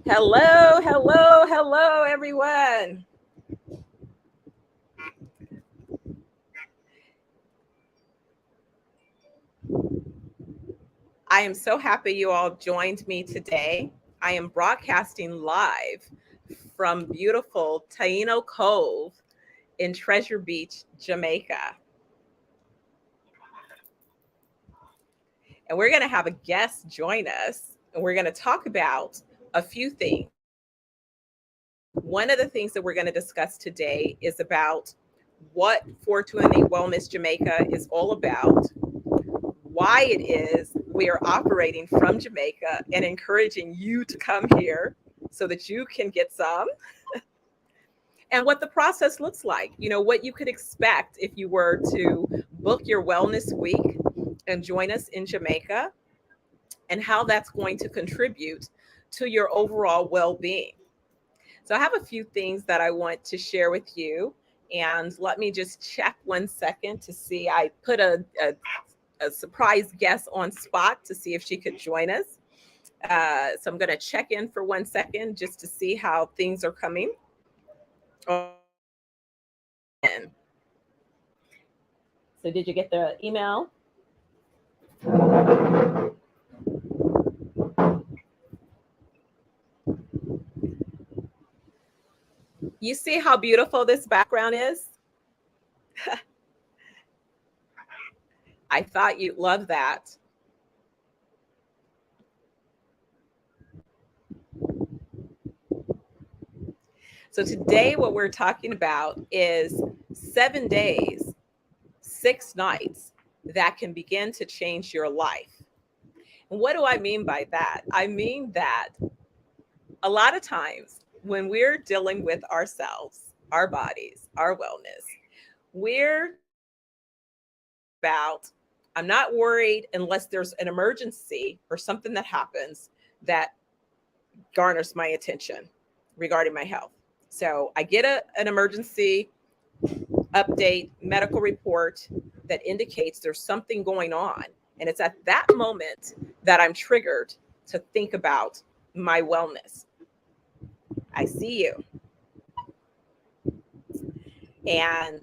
Hello, hello, hello, everyone. I am so happy you all joined me today. I am broadcasting live from beautiful Taino Cove in Treasure Beach, Jamaica. And we're going to have a guest join us, and we're going to talk about a few things. One of the things that we're going to discuss today is about what 420 Wellness Jamaica is all about, why it is we are operating from Jamaica and encouraging you to come here so that you can get some, and what the process looks like. What you could expect if you were to book your wellness week and join us in Jamaica, and how that's going to contribute to your overall well being. So, I have a few things that I want to share with you. And let me just check 1 second to see. I put a surprise guest on spot to see if she could join us. So I'm going to check in for 1 second just to see how things are coming. So did you get the email? You see how beautiful this background is? I thought you'd love that. So today what we're talking about is 7 days, 6 nights that can begin to change your life. And what do I mean by that? I mean that a lot of times when we're dealing with ourselves, our bodies, our wellness, we're about, I'm not worried unless there's an emergency or something that happens that garners my attention regarding my health. So I get an emergency update, medical report that indicates there's something going on. And it's at that moment that I'm triggered to think about my wellness. I see you. And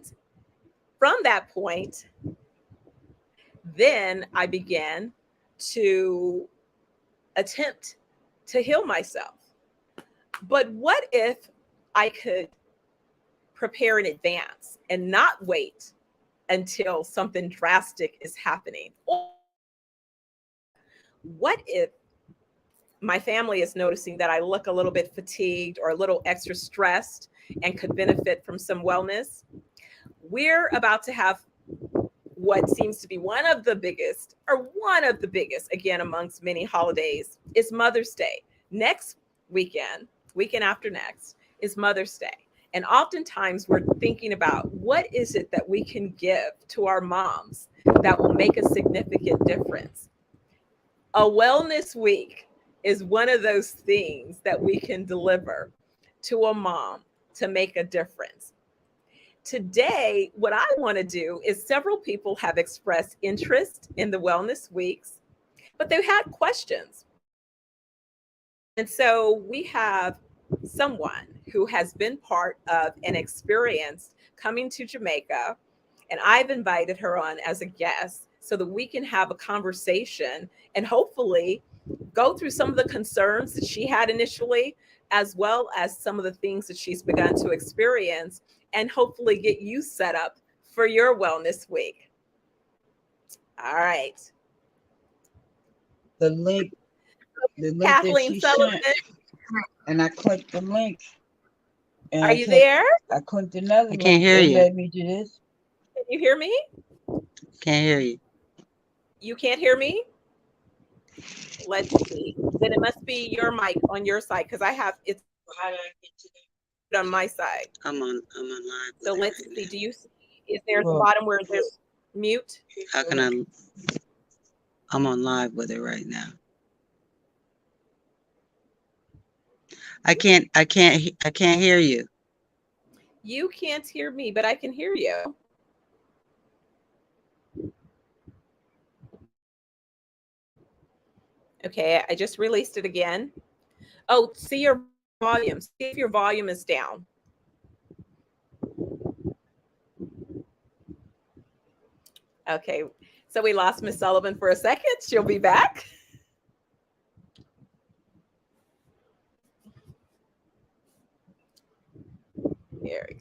from that point, then I began to attempt to heal myself. But what if I could prepare in advance and not wait until something drastic is happening? Or what if my family is noticing that I look a little bit fatigued or a little extra stressed and could benefit from some wellness? We're about to have what seems to be one of the biggest, again, amongst many holidays, is Mother's Day. Next weekend after next, is Mother's Day. And oftentimes we're thinking about what is it that we can give to our moms that will make a significant difference. A wellness week is one of those things that we can deliver to a mom to make a difference. Today, what I want to do is several people have expressed interest in the wellness weeks, but they've had questions. And so we have someone who has been part of an experience coming to Jamaica, and I've invited her on as a guest so that we can have a conversation and hopefully go through some of the concerns that she had initially, as well as some of the things that she's begun to experience, and hopefully get you set up for your wellness week. All right. The link, the link that Kathleen she Sullivan, sent, and I clicked the link, and are I you said there? I clicked another I can't link. hear It you. led me to this. Can you hear me? Can't hear you. You can't hear me? Let's see. Then it must be your mic on your side because I have it's How do I get to on my side. I'm on live So with it let's right see. now. Do you see? Is there at the Well, bottom where there's mute? How can I'm on live with it right now. I can't hear you. You can't hear me, but I can hear you. Okay, I just released it again. Oh, see your volume. See if your volume is down. Okay, so we lost Miss Sullivan for a second. She'll be back. There we go.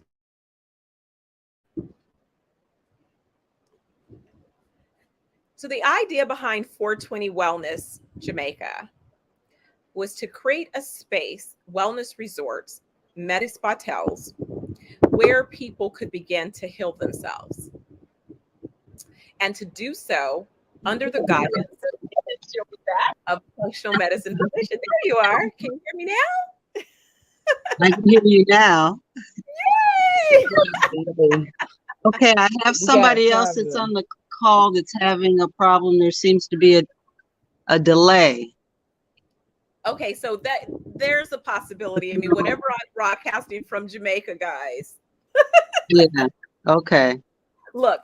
So the idea behind 420 Wellness Jamaica was to create a space, wellness resorts, medispa where people could begin to heal themselves. And to do so under the guidance of functional medicine physician. There you are. Can you hear me now? I can hear you now. Yay! Okay, I have somebody else that's on the call that's having a problem. There seems to be a delay. Okay, so that there's a possibility. I mean, whenever I'm broadcasting from Jamaica, guys. Yeah. Okay. Look,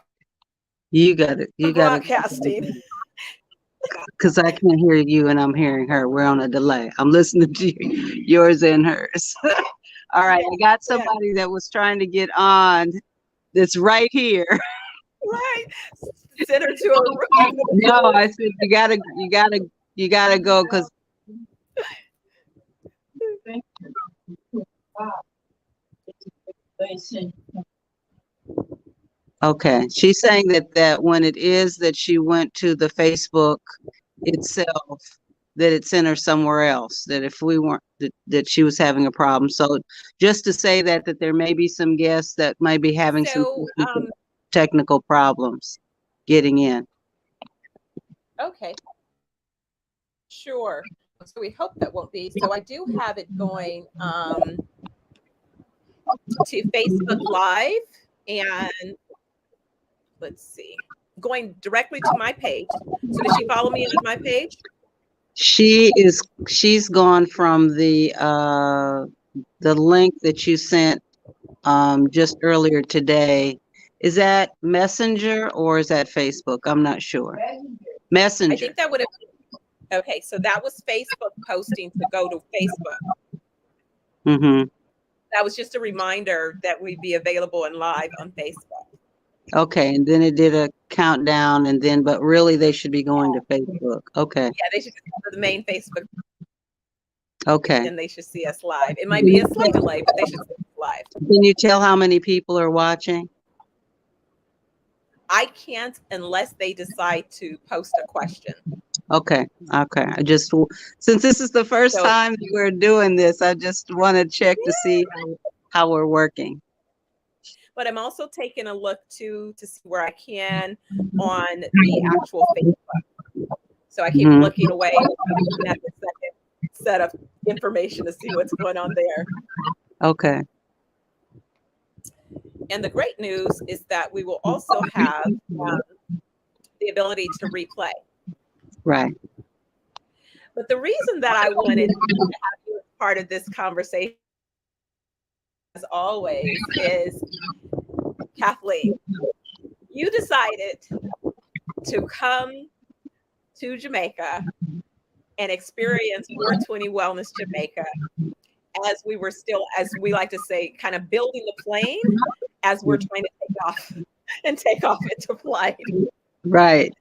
You got it. You I'm got it. broadcasting. Because I can't hear you and I'm hearing her. We're on a delay. I'm listening to yours and hers. All right. I got somebody that was trying to get on that's right here. Right. Send her to a room. No, I said you gotta go because okay. She's saying that when it is that she went to the Facebook itself, that it sent her somewhere else, that if we weren't that she was having a problem. So just to say that there may be some guests that might be having some technical problems getting in. Okay. Sure. So we hope that won't be. So I do have it going to Facebook Live, and let's see, going directly to my page. So does she follow me on my page? She's gone from the link that you sent just earlier today. Is that Messenger or is that Facebook? I'm not sure. Messenger. I think that would have. Okay, so that was Facebook posting to go to Facebook. Mm-hmm. That was just a reminder that we'd be available and live on Facebook. Okay, and then it did a countdown, and then, but really they should be going to Facebook. Okay. Yeah, they should go to the main Facebook. Okay. And they should see us live. It might be a slight delay, but they should see us live. Can you tell how many people are watching? I can't unless they decide to post a question. Okay. Okay. I just, since this is the first time that we're doing this, I just want to check to see how we're working. But I'm also taking a look to see where I can on the actual Facebook. So I keep looking away at the second set of information to see what's going on there. Okay. And the great news is that we will also have the ability to replay. Right. But the reason that I wanted to have you as part of this conversation, as always, is Kathleen, you decided to come to Jamaica and experience 420 Wellness Jamaica as we were still, as we like to say, kind of building the plane as we're trying to take off into flight. Right.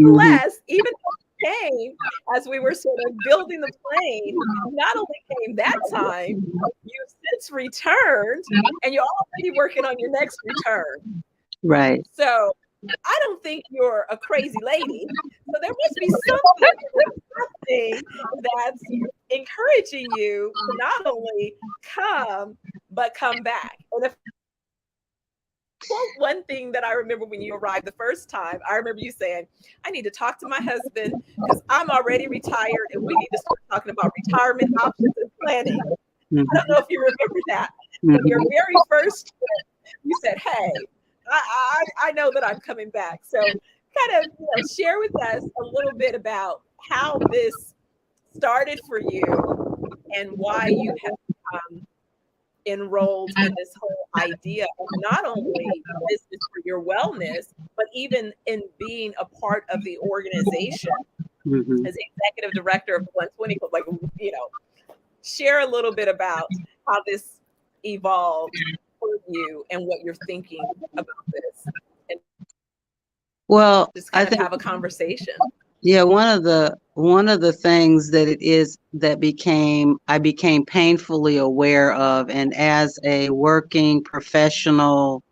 Plus, even though it came as we were sort of building the plane, not only came that time, you've since returned and you're already working on your next return. Right. So I don't think you're a crazy lady. So there must be something that's encouraging you to not only come, but come back. And if one thing that I remember when you arrived the first time, I remember you saying, I need to talk to my husband because I'm already retired and we need to start talking about retirement options and planning. I don't know if you remember that. But your very first trip, you said, hey, I know that I'm coming back. So kind of share with us a little bit about how this started for you and why you have enrolled in this whole idea of not only business for your wellness, but even in being a part of the organization as executive director of 420. Like, share a little bit about how this evolved for you and what you're thinking about this, and Well, just I kind of think, have a conversation. yeah, one of the things that it is that I became painfully aware of, and as a working professional,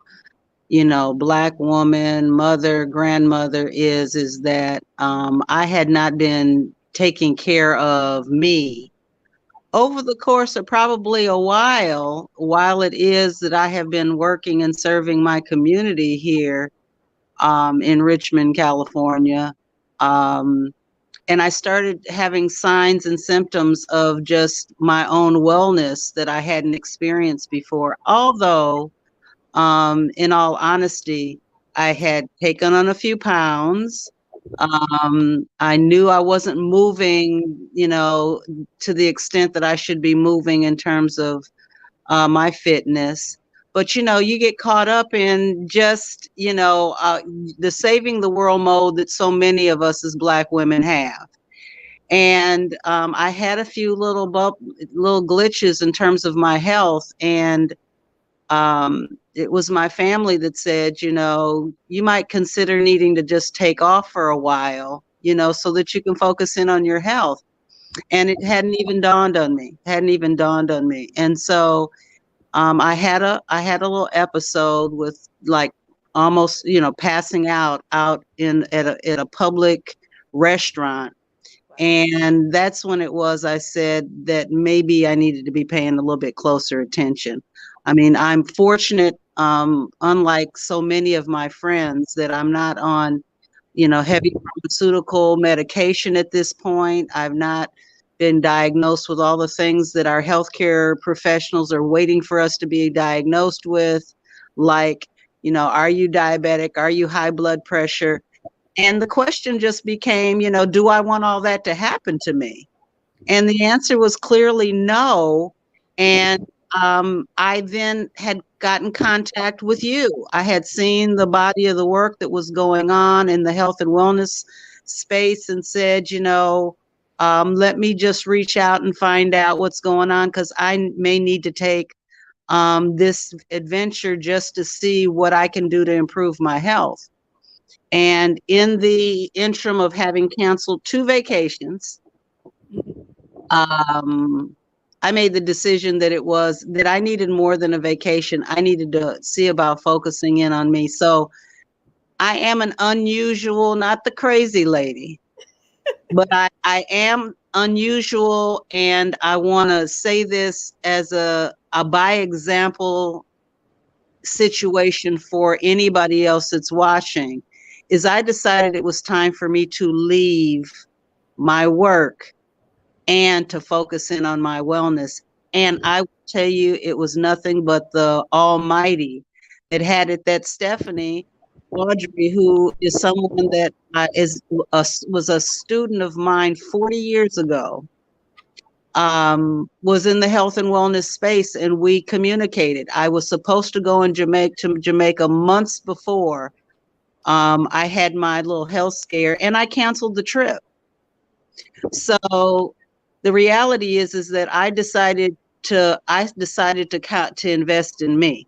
Black woman, mother, grandmother, is that I had not been taking care of me over the course of probably a while it is that I have been working and serving my community here in Richmond, California. Um, and I started having signs and symptoms of just my own wellness that I hadn't experienced before. Although, in all honesty, I had taken on a few pounds. I knew I wasn't moving, to the extent that I should be moving in terms of my fitness. But you get caught up in just, the saving the world mode that so many of us as Black women have. And I had a few little glitches in terms of my health, and it was my family that said, you might consider needing to just take off for a while, so that you can focus in on your health. And it hadn't even dawned on me. And so I had a little episode with, like, almost, passing out at a public restaurant. And that's when it was I said that maybe I needed to be paying a little bit closer attention. I mean, I'm fortunate, unlike so many of my friends, that I'm not on, heavy pharmaceutical medication at this point. I've not been diagnosed with all the things that our healthcare professionals are waiting for us to be diagnosed with, like, are you diabetic? Are you high blood pressure? And the question just became, do I want all that to happen to me? And the answer was clearly no. And I then had gotten contact with you. I had seen the body of the work that was going on in the health and wellness space and said, let me just reach out and find out what's going on, because I may need to take this adventure just to see what I can do to improve my health. And in the interim of having canceled 2 vacations, I made the decision that I needed more than a vacation. I needed to see about focusing in on me. So I am an unusual, not the crazy lady, but I am unusual. And I want to say this as a by example situation for anybody else that's watching, is I decided it was time for me to leave my work and to focus in on my wellness. And I will tell you, it was nothing but the Almighty that had it, that Stephanie Audrey, who is someone that was a student of mine 40 years ago, was in the health and wellness space, and we communicated. I was supposed to go to Jamaica months before I had my little health scare, and I canceled the trip. So the reality is that I decided to invest in me,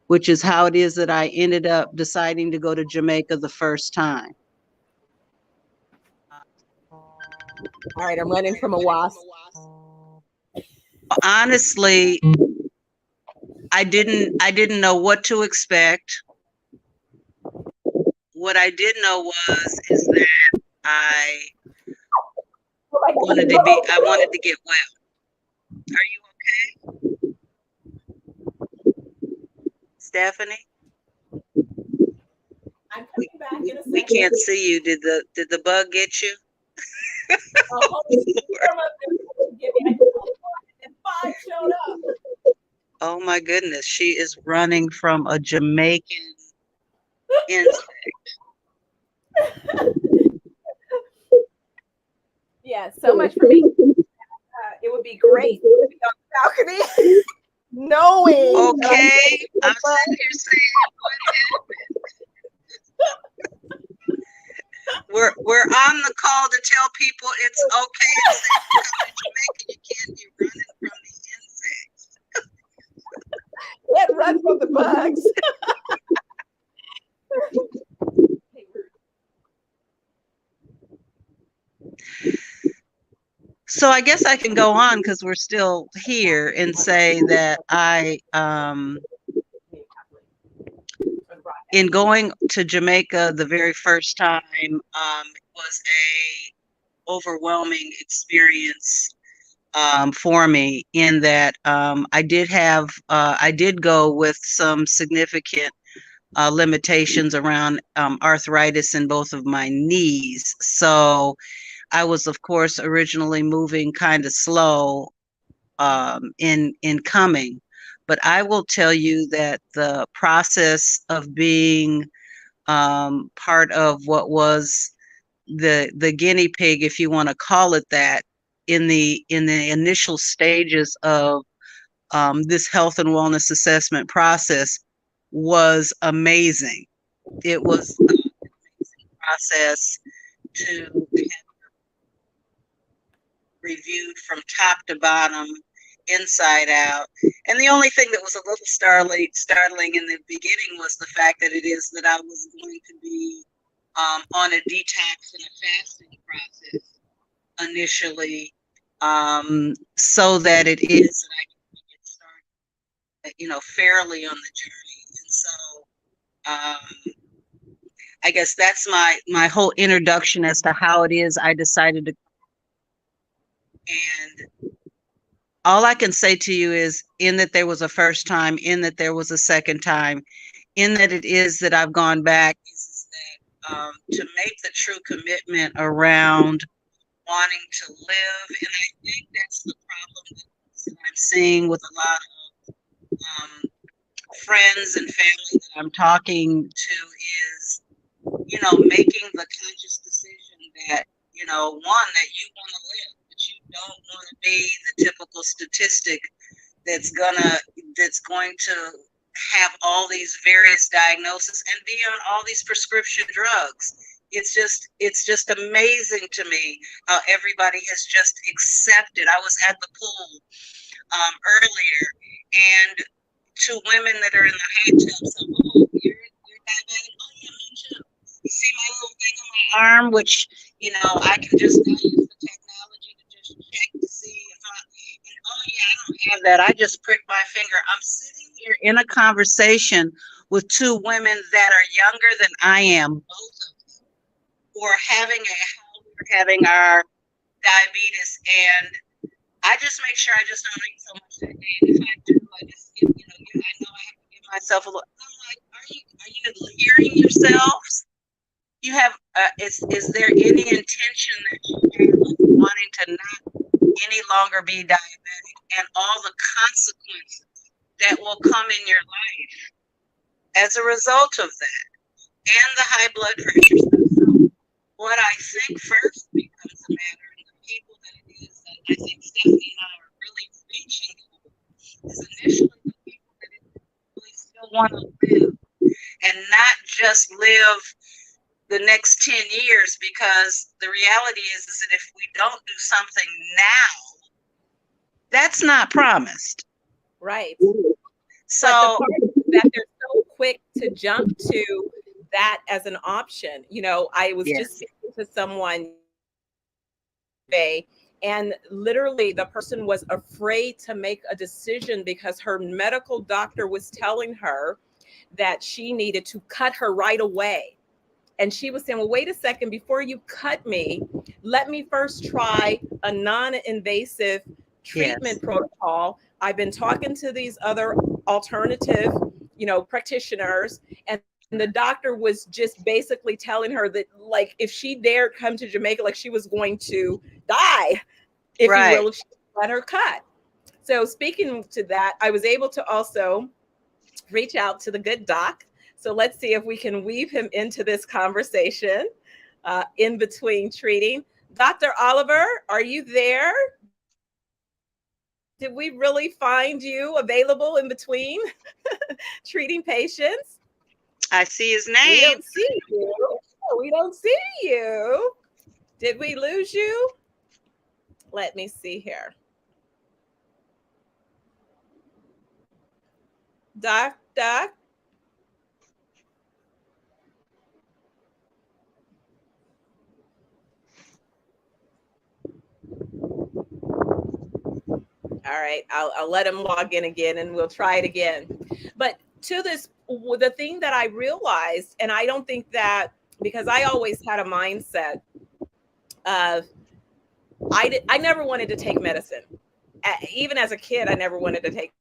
which is how it is that I ended up deciding to go to Jamaica the first time. All right, I'm running from a wasp. Honestly, I didn't know what to expect. What I did know is that I wanted to get well. Are you okay, Stephanie? I'm coming back in a second. We can't see you. Did the bug get you? And 5 showed up. Oh my goodness, she is running from a Jamaican insect. Yeah, so much for me. It would be great to be on the balcony, knowing. Okay, I'm sitting here saying, what happened? We're on the call to tell people it's okay to say, come to Jamaica. You can't be running can't run from the bugs. So I guess I can go on because we're still here and say that in going to Jamaica the very first time, was a overwhelming experience for me in that I did go with some significant limitations around arthritis in both of my knees. So I was, of course, originally moving kind of slow in coming, but I will tell you that the process of being part of what was the guinea pig, if you want to call it that, in the initial stages of this health and wellness assessment process was amazing. It was an amazing process to have reviewed from top to bottom, inside out. And the only thing that was a little startling in the beginning was the fact that it is that I was going to be on a detox and a fasting process initially, so that it is that I can get started, fairly on the journey. And so I guess that's my whole introduction as to how it is I decided to. And all I can say to you is, in that there was a first time, in that there was a second time, in that it is that I've gone back, is that to make the true commitment around wanting to live. And I think that's the problem that I'm seeing with a lot of friends and family that I'm talking to is, making the conscious decision that, one, that you want to live, that you don't want to be the typical statistic that's going to have all these various diagnoses and be on all these prescription drugs. It's just amazing to me how everybody has just accepted. I was at the pool earlier, and two women that are in the hot tub said, "Oh, you're diabetic? Oh yeah, me too. You see my little thing on my arm, which I can just now use the technology to just check to see if and oh yeah, I don't have that. I just pricked my finger." I'm sitting here in a conversation with two women that are younger than I am, both of them, who are having our diabetes, and I just make sure I just don't eat so much that day. And if I do, I just I know I have to give myself a little. I'm like, are you hearing yourselves? You have is there any intention that you have of wanting to not any longer be diabetic, and all the consequences that will come in your life as a result of that, and the high blood pressure stuff? So what I think first becomes a matter of the people that it is that I think Stephanie and I are really reaching for is initially the people that really still want to live, and not just live the next 10 years, because the reality is that if we don't do something now, that's not promised. Right. So but the part is that they're so quick to jump to that as an option. I was just speaking to someone today, and literally the person was afraid to make a decision because her medical doctor was telling her that she needed to cut her right away. And she was saying, well, wait a second, before you cut me, let me first try a non-invasive treatment protocol. I've been talking to these other alternative, practitioners, and the doctor was just basically telling her that, like, if she dared come to Jamaica, like she was going to die, if you will, if she let her cut. So speaking to that, I was able to also reach out to the good doc. So let's see if we can weave him into this conversation in between treating. Dr. Oliver, are you there? Did we really find you available in between treating patients? I see his name. We don't see you. We don't see you. Did we lose you? Let me see here. Doc. All right, I'll let him log in again and we'll try it again. But to this, the thing that I realized, and I don't think that, because I always had a mindset of I never wanted to take medicine. Even as a kid, I never wanted to take.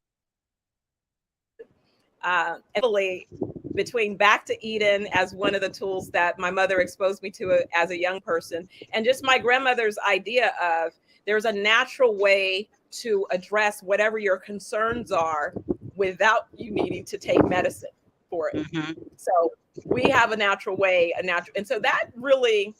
Heavily between Back to Eden as one of the tools that my mother exposed me to as a young person, and just my grandmother's idea of there's a natural way to address whatever your concerns are without you needing to take medicine for it. Mm-hmm. So we have a natural way, and so that really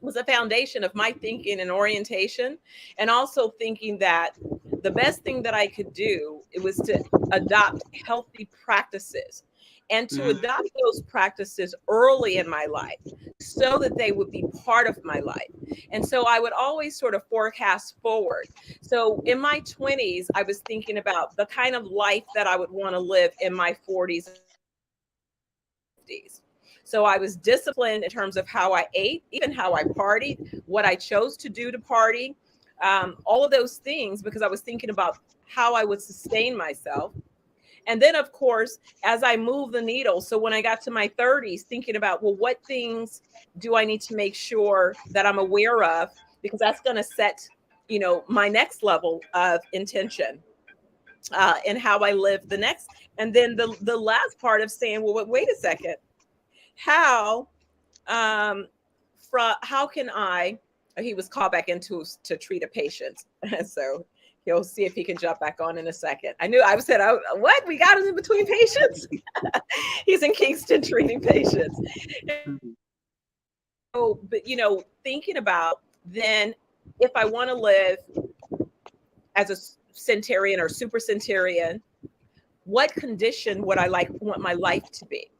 was a foundation of my thinking and orientation, and also thinking that the best thing that I could do, it was to adopt healthy practices and to adopt those practices early in my life so that they would be part of my life. And so I would always sort of forecast forward. So in my 20s, I was thinking about the kind of life that I would want to live in my 40s and 50s. So I was disciplined in terms of how I ate, even how I partied, what I chose to do to party, all of those things, because I was thinking about how I would sustain myself. And then, of course, as I moved the needle, so when I got to my 30s, thinking about, well, what things do I need to make sure that I'm aware of? Because that's going to set, my next level of intention and how I live the next. And then the last part of saying, well, wait a second, how how can I, he was called back into to treat a patient. So he'll see if he can jump back on in a second. I said, what? We got him in between patients? He's in Kingston treating patients. So, but thinking about then if I want to live as a centurion or super centurion, what condition would I want my life to be?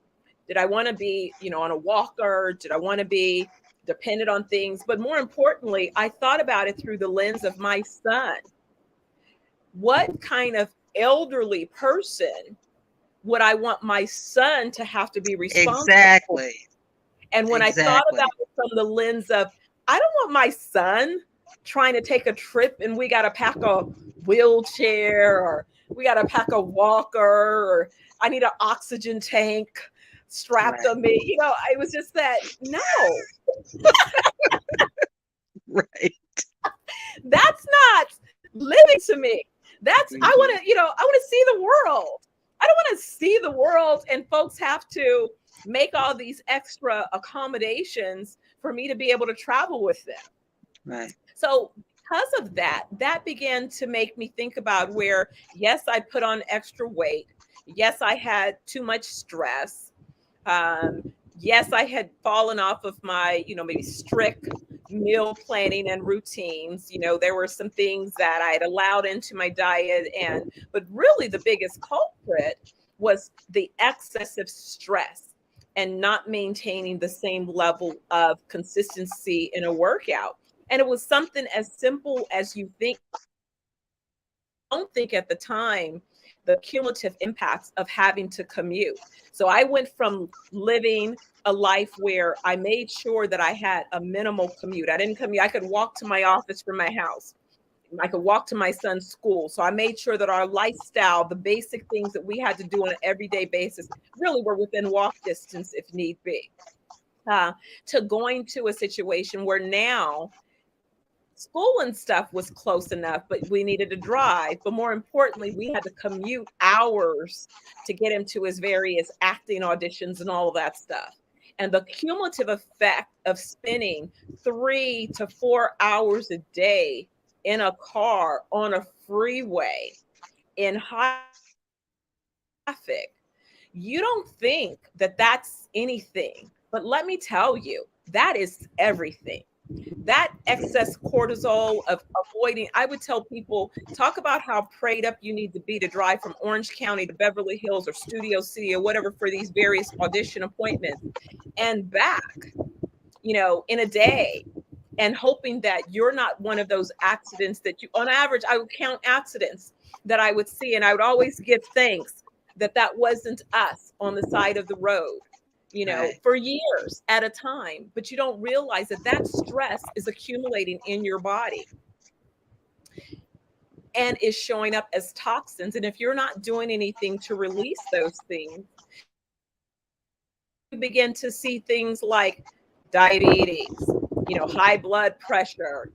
Did I want to be, on a walker? Did I want to be dependent on things? But more importantly, I thought about it through the lens of my son. What kind of elderly person would I want my son to have to be responsible for? Exactly. And when I thought about it from the lens of, I don't want my son trying to take a trip and we got to pack a wheelchair, or we got to pack a walker, or I need an oxygen tank strapped on me. It was just that, no. Right. That's not living to me. That's, I want to see the world. I don't want to see the world and folks have to make all these extra accommodations for me to be able to travel with them. Right. So because of that began to make me think about where, yes, I put on extra weight. Yes, I had too much stress. Yes, I had fallen off of my, maybe strict meal planning and routines. There were some things that I had allowed into my diet, but really the biggest culprit was the excessive stress and not maintaining the same level of consistency in a workout. And it was something as simple as don't think at the time the cumulative impacts of having to commute. So I went from living a life where I made sure that I had a minimal commute. I didn't commute. I could walk to my office from my house. I could walk to my son's school. So I made sure that our lifestyle, the basic things that we had to do on an everyday basis, really were within walk distance if need be. To going to a situation where now school and stuff was close enough, but we needed to drive. But more importantly, we had to commute hours to get him to his various acting auditions and all of that stuff. And the cumulative effect of spending 3 to 4 hours a day in a car on a freeway in high traffic, you don't think that that's anything. But let me tell you, that is everything. That excess cortisol of avoiding, I would tell people, talk about how prayed up you need to be to drive from Orange County to Beverly Hills or Studio City or whatever for these various audition appointments and back, in a day, and hoping that you're not one of those accidents that on average, I would count accidents that I would see. And I would always give thanks that wasn't us on the side of the road, Right. for years at a time. But you don't realize that stress is accumulating in your body and is showing up as toxins. And if you're not doing anything to release those things, you begin to see things like diabetes, high blood pressure,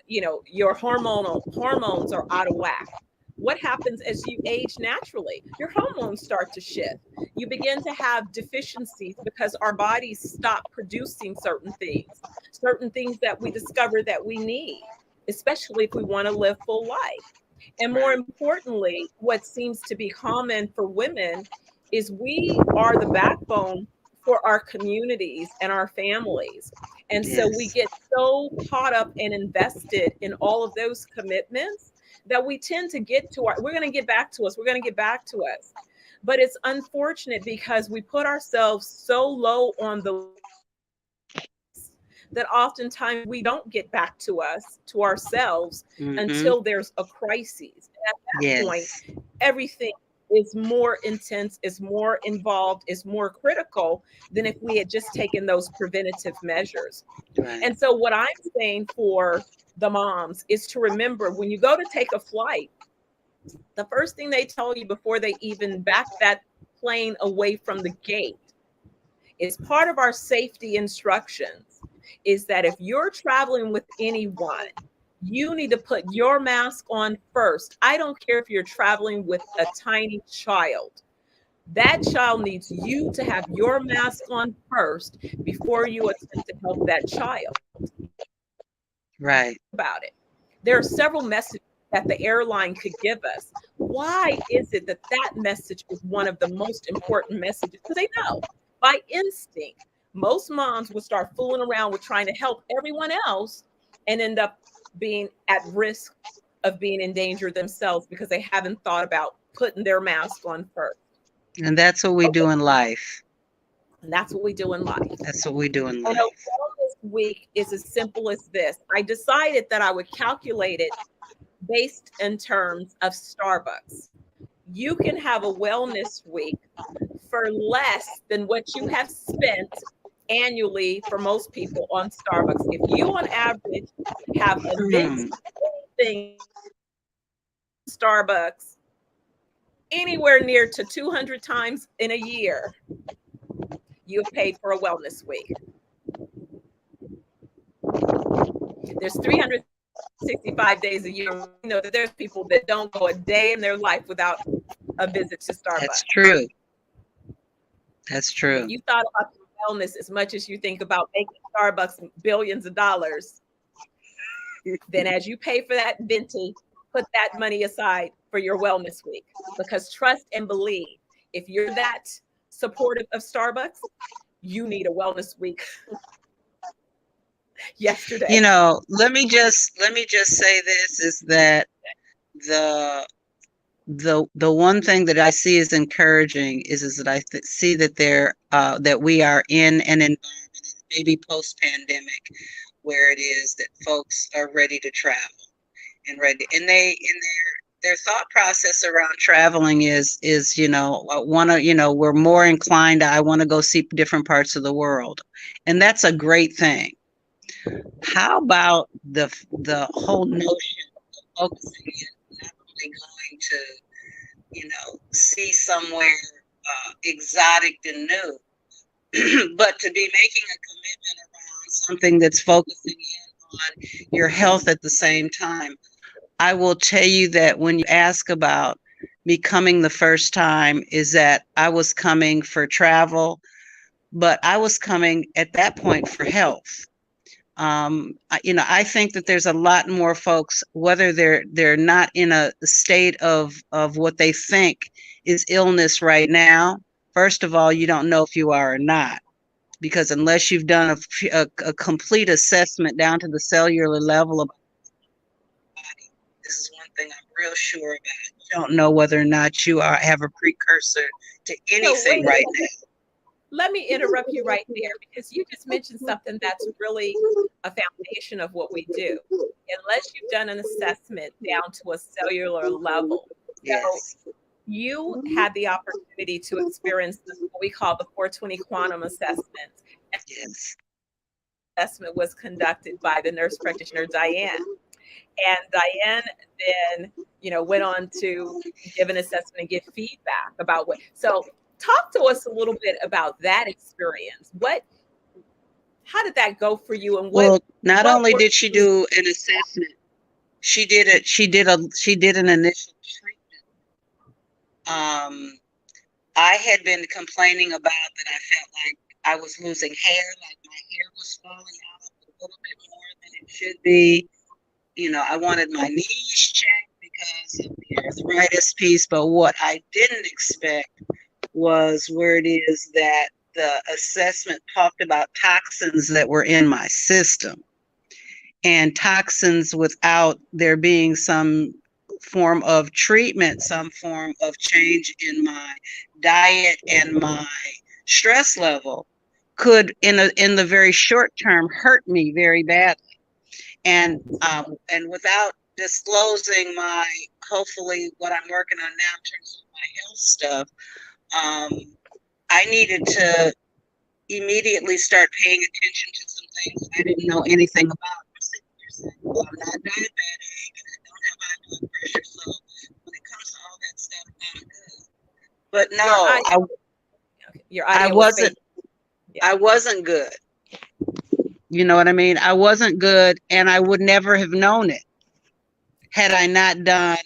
your hormones are out of whack. What happens as you age naturally? Your hormones start to shift. You begin to have deficiencies because our bodies stop producing certain things that we discover that we need, especially if we want to live full life. And more Right. importantly, what seems to be common for women is we are the backbone for our communities and our families. And so we Yes. get so caught up and invested in all of those commitments that we tend to we're going to get back to us. We're going to get back to us. But it's unfortunate because we put ourselves so low on the that oftentimes we don't get back to us, to ourselves, Mm-hmm. until there's a crisis. At that point, Yes. everything is more intense, is more involved, is more critical than if we had just taken those preventative measures. Right. And so, what I'm saying for the moms is to remember when you go to take a flight, the first thing they tell you before they even back that plane away from the gate is part of our safety instructions is that if you're traveling with anyone, you need to put your mask on first. I don't care if you're traveling with a tiny child. That child needs you to have your mask on first before you attempt to help that child. Right. About it. There are several messages that the airline could give us. Why is it that message is one of the most important messages? Because they know by instinct, most moms will start fooling around with trying to help everyone else and end up being at risk of being in danger themselves because they haven't thought about putting their mask on first. And that's what we Okay. do in life. And that's what we do in life. That's what we do in And life. a wellness week is as simple as this. I decided that I would calculate it based in terms of Starbucks. You can have a wellness week for less than what you have spent annually for most people on Starbucks. If you on average have a venti Mm. thing Starbucks anywhere near to 200 times in a year, you have paid for a wellness week. There's 365 days a year. We know that there's people that don't go a day in their life without a visit to That's Starbucks. true. That's If true. you thought about your wellness as much as you think about making Starbucks billions of dollars, then as you pay for that venti, put that money aside for your wellness week. Because trust and believe, if you're that supportive of Starbucks, you need a wellness week yesterday. Let me just say this is that the the one thing that I see is encouraging is that I see that that we are in an environment, maybe post pandemic, where it is that folks are ready to travel and ready, and their thought process around traveling is we're more inclined to, I want to go see different parts of the world, and that's a great thing. How about the whole notion of focusing in not only going to see somewhere exotic and new, but to be making a commitment around something that's focusing in on your health at the same time. I will tell you that when you ask about me coming the first time, is that I was coming for travel, but I was coming at that point for health. I think that there's a lot more folks, whether they're not in a state of what they think is illness right now. First of all, you don't know if you are or not, because unless you've done a complete assessment down to the cellular level of body, this is one thing I'm real sure about. You don't know whether or not you have a precursor to anything right now. Let me interrupt you right there because you just mentioned something that's really a foundation of what we do. Unless you've done an assessment down to a cellular level. Yes. So you had the opportunity to experience what we call the 420 quantum assessment. Yes. Assessment was conducted by the nurse practitioner Diane. And Diane then, went on to give an assessment and give feedback about what. So talk to us a little bit about that experience. How did that go for you? And Well, not what only were did she do an assessment, she did an initial treatment. I had been complaining about that I felt like I was losing hair, like my hair was falling out a little bit more than it should be. I wanted my knees checked because of the arthritis piece, but what I didn't expect was where it is that the assessment talked about toxins that were in my system, and toxins without there being some form of treatment, some form of change in my diet and my stress level could in the very short term hurt me very badly. And without disclosing hopefully what I'm working on now in terms of my health stuff, I needed to immediately start paying attention to some things I didn't know anything about. I'm sitting here saying, well, I'm not diabetic and I don't have high blood pressure, so when it comes to all that stuff, I'm good. But no, your audio was fake. I wasn't good. You know what I mean? I wasn't good, and I would never have known it had I not done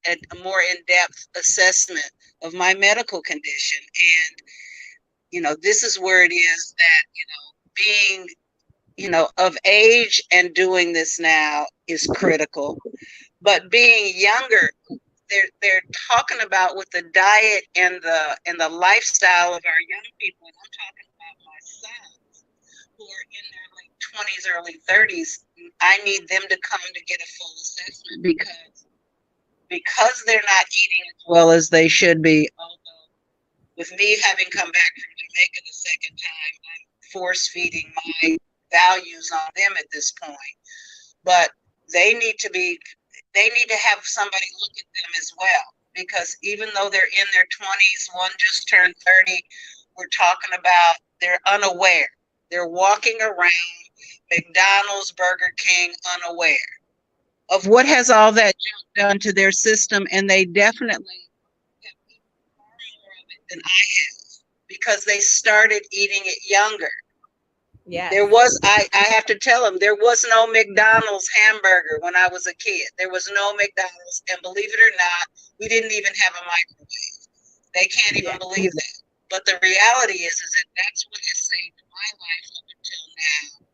a more in-depth assessment of my medical condition. And, this is where it is that, being, of age and doing this now is critical. But being younger, they're talking about with the diet and the lifestyle of our young people, and I'm talking about my sons who are in their late 20s, early 30s. I need them to come to get a full assessment because they're not eating as well as they should be. Although with me having come back from Jamaica the second time, I'm force feeding my values on them at this point. But they need to have somebody look at them as well, because even though they're in their 20s, one just turned 30, we're talking about they're unaware. They're walking around McDonald's, Burger King, unaware of what has all that junk done to their system, and they definitely have far more of it than I have because they started eating it younger. Yeah. I have to tell them, there was no McDonald's hamburger when I was a kid. There was no McDonald's, and believe it or not, we didn't even have a microwave. They can't even believe that. But the reality is that that's what has saved my life up until now,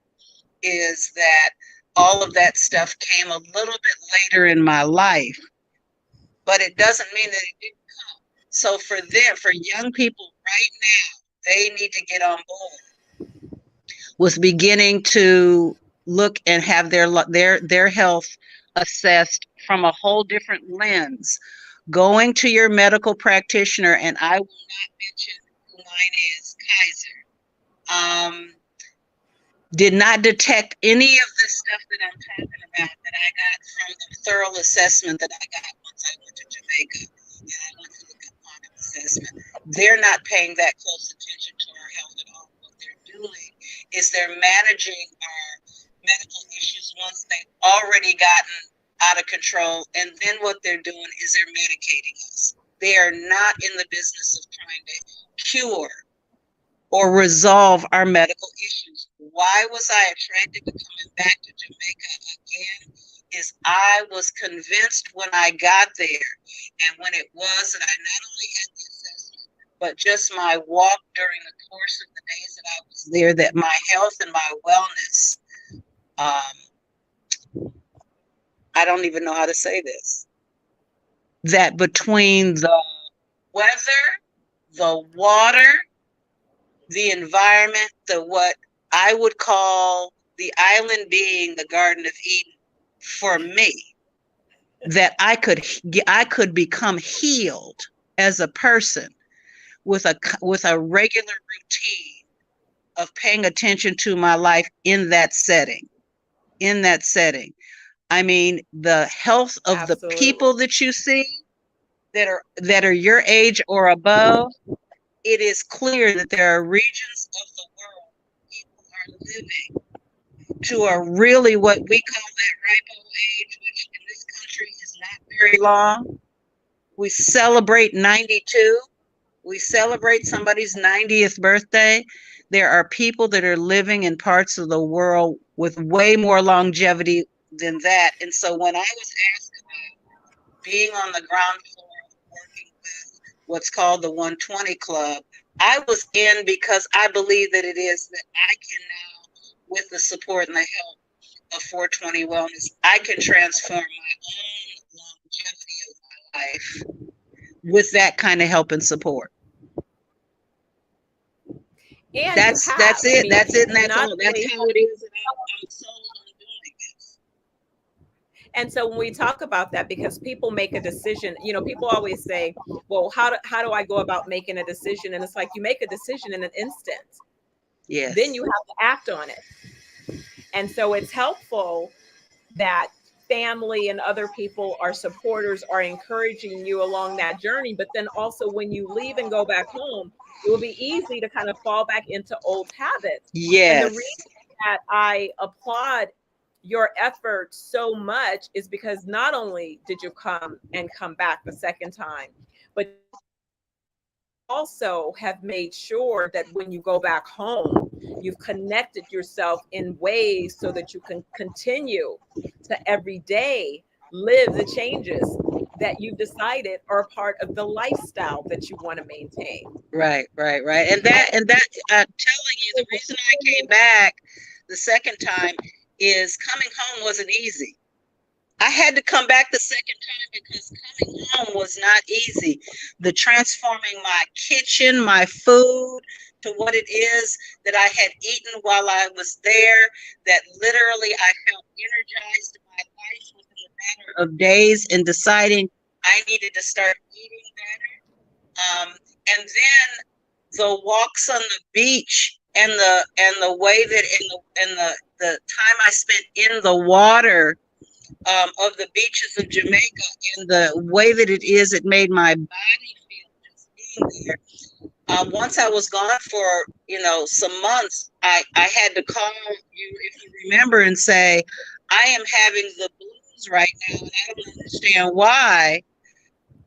is that all of that stuff came a little bit later in my life, but it doesn't mean that it didn't come. So for young people right now, they need to get on board with beginning to look and have their health assessed from a whole different lens. Going to your medical practitioner, and I will not mention who mine is, Kaiser, did not detect any of the stuff that I'm talking about that I got from the thorough assessment that I got once I went to Jamaica and I went through the quantum assessment. They're not paying that close attention to our health at all. What they're doing is they're managing our medical issues once they've already gotten out of control, and then what they're doing is they're medicating us. They are not in the business of trying to cure or resolve our medical issues. Why was I attracted to coming back to Jamaica again? Is I was convinced when I got there, and when it was that I not only had the assessment, but just my walk during the course of the days that I was there, that my health and my wellness, I don't even know how to say this, that between the weather, the water, the environment, what I would call the island being the Garden of Eden for me, that I could become healed as a person with a regular routine of paying attention to my life in that setting. I mean, the health of the people that you see that are your age or above, it is clear that there are regions of the world people are living to a really what we call that ripe old age, which in this country is not very long. We celebrate 92. We celebrate somebody's 90th birthday. There are people that are living in parts of the world with way more longevity than that. And so when I was asked about being on the ground floor working with what's called the 120 Club, I was in because I believe that it is that I can now, with the support and the help of 420 Wellness, I can transform my own longevity of my life with that kind of help and support. And That's you have. that's it. I mean, That's it, and that's not all. That's only, how it is. And I'm sold on doing this. and so when we talk about that, because people make a decision, you know, people always say, well, how do I go about making a decision? And it's like you make a decision in an instant. Yes. Then you have to act on it. And so it's helpful that family and other people are supporters, are encouraging you along that journey. But then also when you leave and go back home, it will be easy to kind of fall back into old habits. And the Yes. reason that I applaud your effort so much is because not only did you come back the second time, but also have made sure that when you go back home, you've connected yourself in ways so that you can continue to every day live the changes that you've decided are part of the lifestyle that you want to maintain. Right. And that I'm telling you, the reason I came back the second time is coming home wasn't easy. I had to come back the second time because coming home was not easy. The transforming my kitchen, my food to what it is that I had eaten while I was there, that literally I felt energized in my life within a matter of days and deciding I needed to start eating better. And then the walks on the beach and the way that in the time I spent in the water of the beaches of Jamaica and the way that it made my body feel just being there. Once I was gone for, some months, I had to call you, if you remember, and say, I am having the blues right now, and I don't understand why.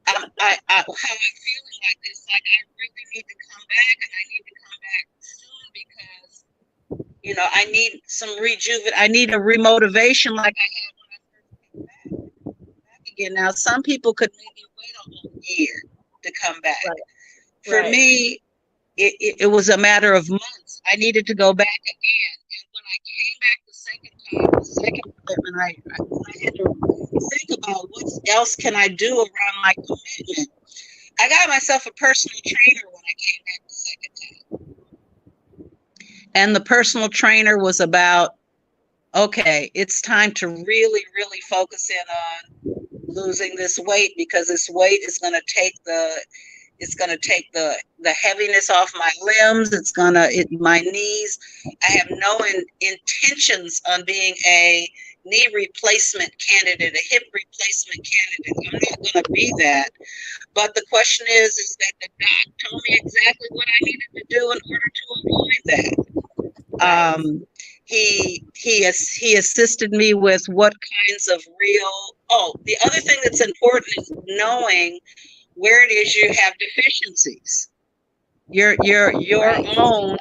How I'm feeling like this, like I really need to come back, and I need to come back soon because, I need some I need a remotivation like I had when I first came back again. Now, some people could maybe wait a whole year to come back. Right. For me, it was a matter of months. I needed to go back again. And when I came back the second commitment, I had to think about what else can I do around my commitment. I got myself a personal trainer when I came back the second time. And the personal trainer was about, okay, it's time to really, really focus in on losing this weight because this weight is going to take the heaviness off my limbs. My knees. I have no intentions on being a knee replacement candidate, a hip replacement candidate. I'm not going to be that. But the question is that the doc told me exactly what I needed to do in order to avoid that. He assisted me with what kinds of the other thing that's important is knowing where it is you have deficiencies, your own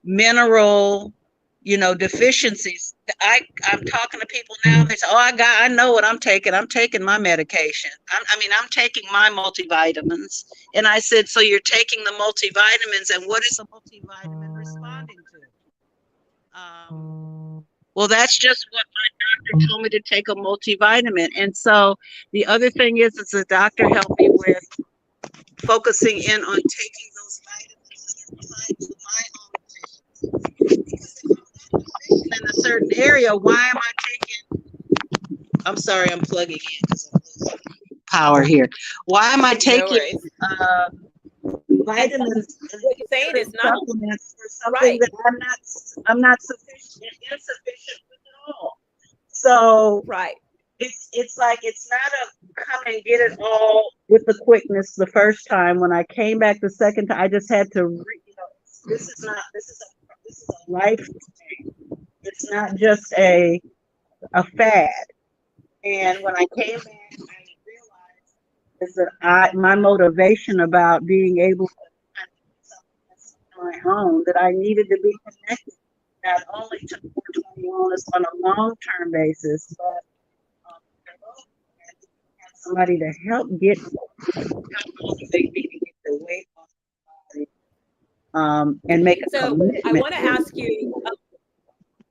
mineral, deficiencies. I'm talking to people now. They say, "Oh, I know what I'm taking. I'm taking my medication. I'm taking my multivitamins." And I said, "So you're taking the multivitamins, and what is a multivitamin responding to?" Well, that's just what my doctor told me to take a multivitamin. And so the other thing is the doctor helped me with focusing in on taking those vitamins that are tied to my own deficiencies. Because if I'm not deficient in a certain area, why am I taking? I'm sorry, I'm plugging in because I'm losing power here. Why am I taking vitamins? What you're saying is not supplements for something that I'm not insufficient with at all. So right. It's like it's not a come and get it all with the quickness the first time. When I came back the second time, I just had to, this is a life thing. It's not just a fad. And when I came back, I realized is that my motivation about being able to kind of do something on my own, that I needed to be connected not only to 420 Wellness on a long-term basis, but somebody to help motivate me to get the weight off the body, and make a commitment. I want to ask you,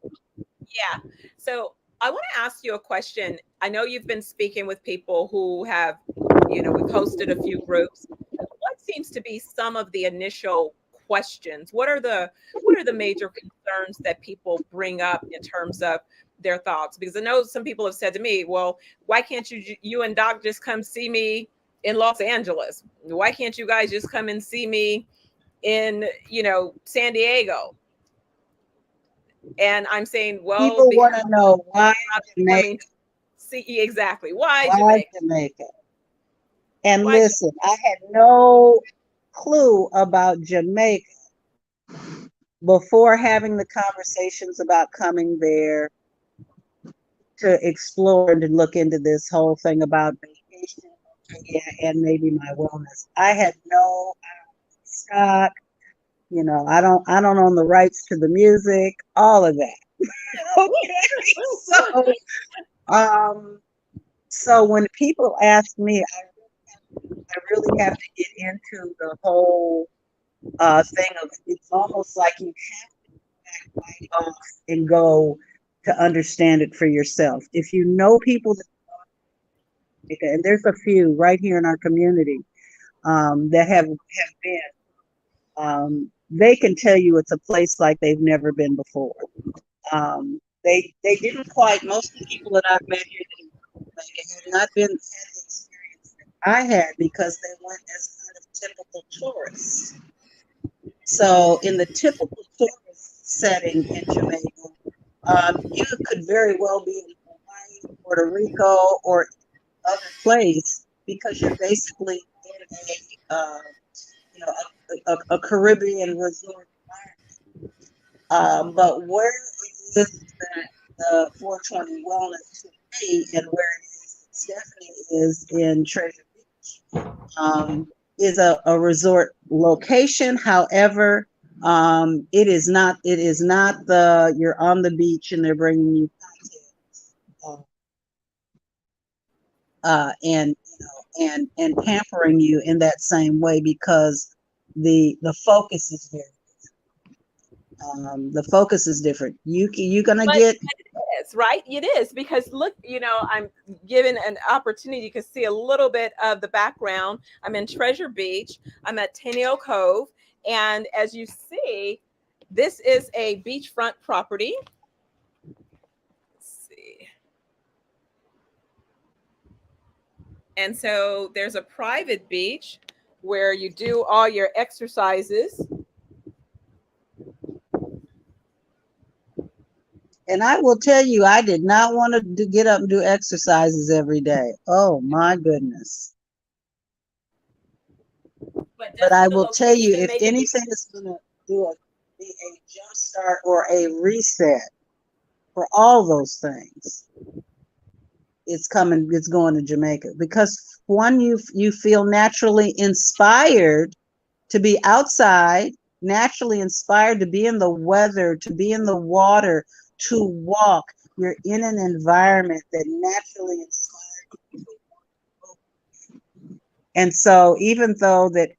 yeah. So I want to ask you a question. I know you've been speaking with people who have, we've hosted a few groups. What seems to be some of the initial questions? What are the major concerns that people bring up in terms of their thoughts? Because I know some people have said to me, well, why can't you and Doc just come see me in Los Angeles? Why can't you guys just come and see me in, San Diego? And I'm saying, well, people want to know why Jamaica. See, exactly. Why Jamaica? And listen, I had no clue about Jamaica before having the conversations about coming there to explore and to look into this whole thing about vacation, and maybe my wellness. I had no stock. I don't own the rights to the music, all of that. Okay. So when people ask me, I really have to get into the whole thing of, it's almost like you have to back off and go to understand it for yourself. If you know people that, and there's a few right here in our community that have been, they can tell you it's a place like they've never been before. They didn't quite, most of the people that I've met here have not had the experience that I had, because they went as kind of typical tourists. So in the typical tourist setting in Jamaica, you could very well be in Hawaii, Puerto Rico, or other place, because you're basically in a Caribbean resort environment. But where is that the 420 Wellness today, and where Stephanie is in Treasure Beach, is a resort location. However, it is not you're on the beach and they're bringing you cocktails, and pampering you in that same way, because the focus is very different. The focus is different. You're gonna get. It is, right? It is, because look, I'm given an opportunity to see a little bit of the background. I'm in Treasure Beach. I'm at Tenio Cove, and as you see, this is a beachfront property. Let's see. And so there's a private beach where you do all your exercises. And I will tell you, I did not want to get up and do exercises every day. Oh my goodness. But I will tell you, if anything is going to be a jump start or a reset for all those things, it's going to Jamaica, because one, you feel naturally inspired to be outside, naturally inspired to be in the weather, to be in the water, to walk. You're in an environment that naturally inspires you. And so even though that,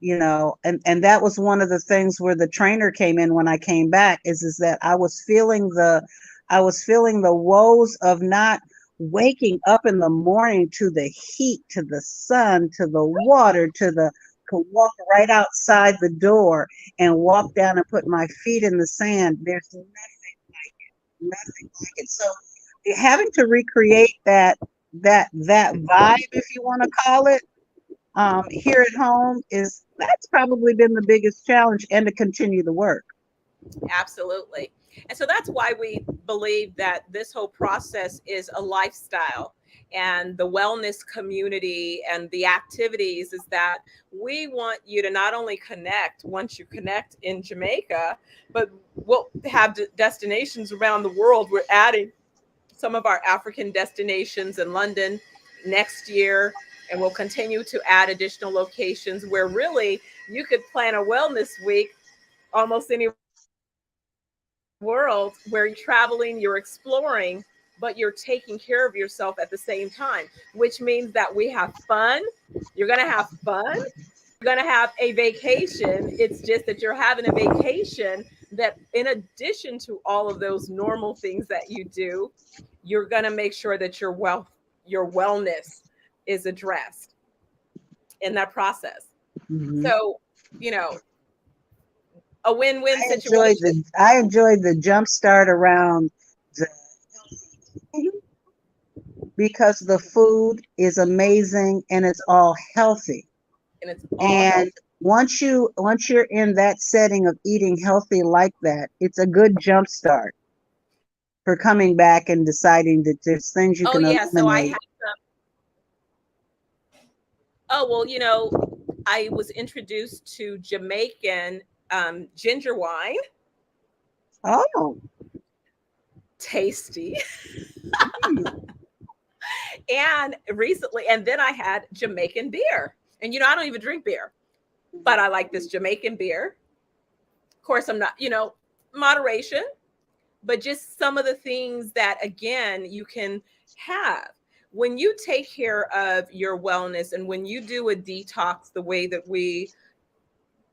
and that was one of the things where the trainer came in when I came back, is that I was feeling the woes of not waking up in the morning to the heat, to the sun, to the water, to walk right outside the door and walk down and put my feet in the sand. There's nothing like it. So having to recreate that vibe, if you want to call it, here at home, that's probably been the biggest challenge, and to continue the work. Absolutely. And so that's why we believe that this whole process is a lifestyle. and the wellness community and the activities is that we want you to not only connect once you connect in Jamaica, but we'll have destinations around the world. We're adding some of our African destinations in London next year, and we'll continue to add additional locations where really you could plan a wellness week almost any world where you're traveling, you're exploring, but you're taking care of yourself at the same time, which means that we have fun. You're going to have fun. You're going to have a vacation. It's just that you're having a vacation that, in addition to all of those normal things that you do, you're going to make sure that your wellness is addressed in that process. Mhm. So, a win-win situation. I enjoyed the jump start around the because the food is amazing and it's all healthy. And it's all And health. once you're in that setting of eating healthy like that, it's a good jump start for coming back and deciding that there's things you Oh can yeah, so I eliminate. had oh well, I was introduced to Jamaican ginger wine, Oh, tasty, hmm. and recently, and then I had Jamaican beer. And I don't even drink beer, but I like this Jamaican beer. Of course, I'm not, moderation, but just some of the things that again you can have when you take care of your wellness and when you do a detox the way that we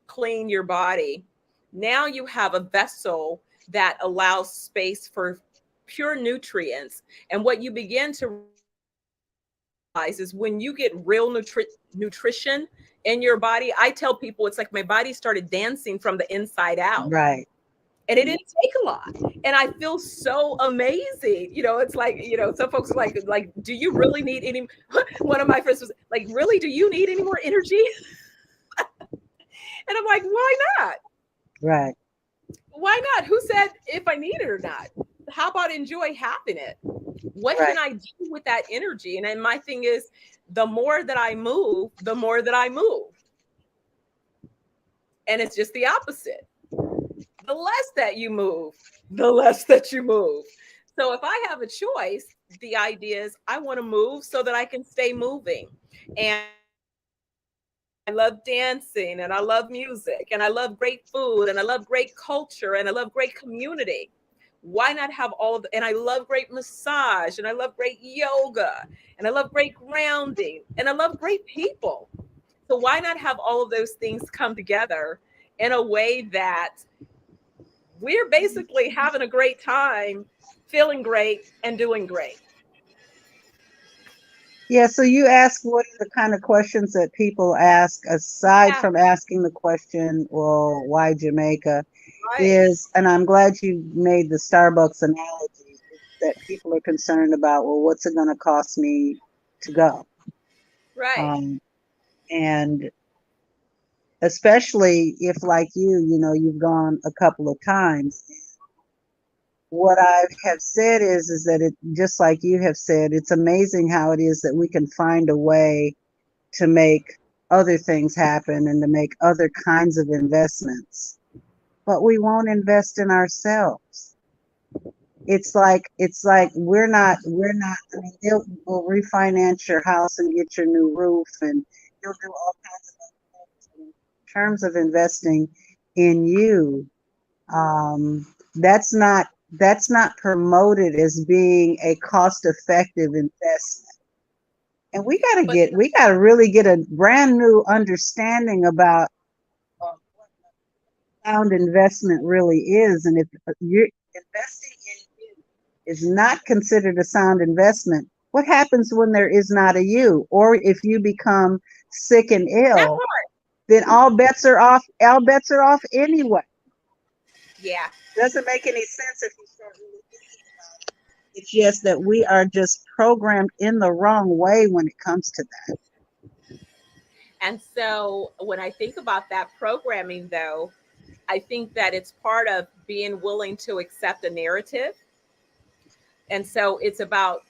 clean your body. Now you have a vessel that allows space for pure nutrients. And what you begin to realize is when you get real nutrition in your body, I tell people it's like my body started dancing from the inside out. Right. And it didn't take a lot. And I feel so amazing. It's like, some folks are like, do you really need any? One of my friends was like, really, do you need any more energy? And I'm like, why not? Right. Why not? Who said if I need it or not? How about enjoy having it? What Right. can I do with that energy? And then my thing is, the more that I move, the more that I move. And it's just the opposite. The less that you move, the less that you move. So if I have a choice, the idea is I want to move so that I can stay moving. And I love dancing and I love music and I love great food and I love great culture and I love great community. Why not have all of and I love great massage and I love great yoga and I love great grounding and I love great people. So why not have all of those things come together in a way that we're basically having a great time, feeling great and doing great. Yeah, so you ask what are the kind of questions that people ask aside Yeah, from asking the question, well, why Jamaica? right, Is, and I'm glad you made the Starbucks analogy, that people are concerned about, well, what's it going to cost me to go? right. Um, and especially if, like you've gone a couple of times. What I have said is that it, just like you have said, it's amazing how it is that we can find a way to make other things happen and to make other kinds of investments, but we won't invest in ourselves. It's like we're not. I mean, we'll refinance your house and get your new roof, and you'll do all kinds of other things. In terms of investing in you, that's not promoted as being a cost-effective investment. And But we gotta really get a brand new understanding about what sound investment really is. And if you're investing in you is not considered a sound investment, what happens when there is not a you? Or if you become sick and that ill, part, then all bets are off. All bets are off anyway. yeah. Doesn't make any sense if you start really thinking about it. It's just that we are just programmed in the wrong way when it comes to that. And so when I think about that programming, though, I think that it's part of being willing to accept a narrative. And so it's about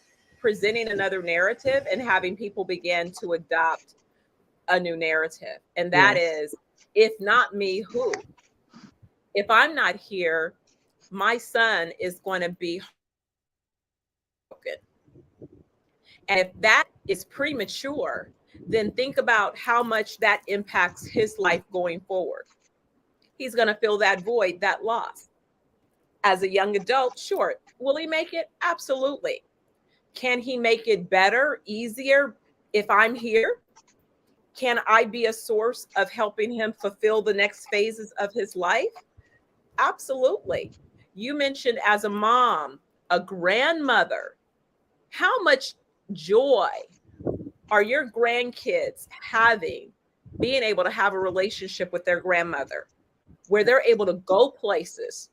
presenting another narrative and having people begin to adopt a new narrative. And that Yes. is, if not me, who? If I'm not here, my son is going to be broken. And if that is premature, then think about how much that impacts his life going forward. He's going to feel that void, that loss. As a young adult, sure. Will he make it? Absolutely. Can he make it better, easier if I'm here? Can I be a source of helping him fulfill the next phases of his life? Absolutely. You mentioned as a mom, a grandmother, how much joy are your grandkids having being able to have a relationship with their grandmother where they're able to go places?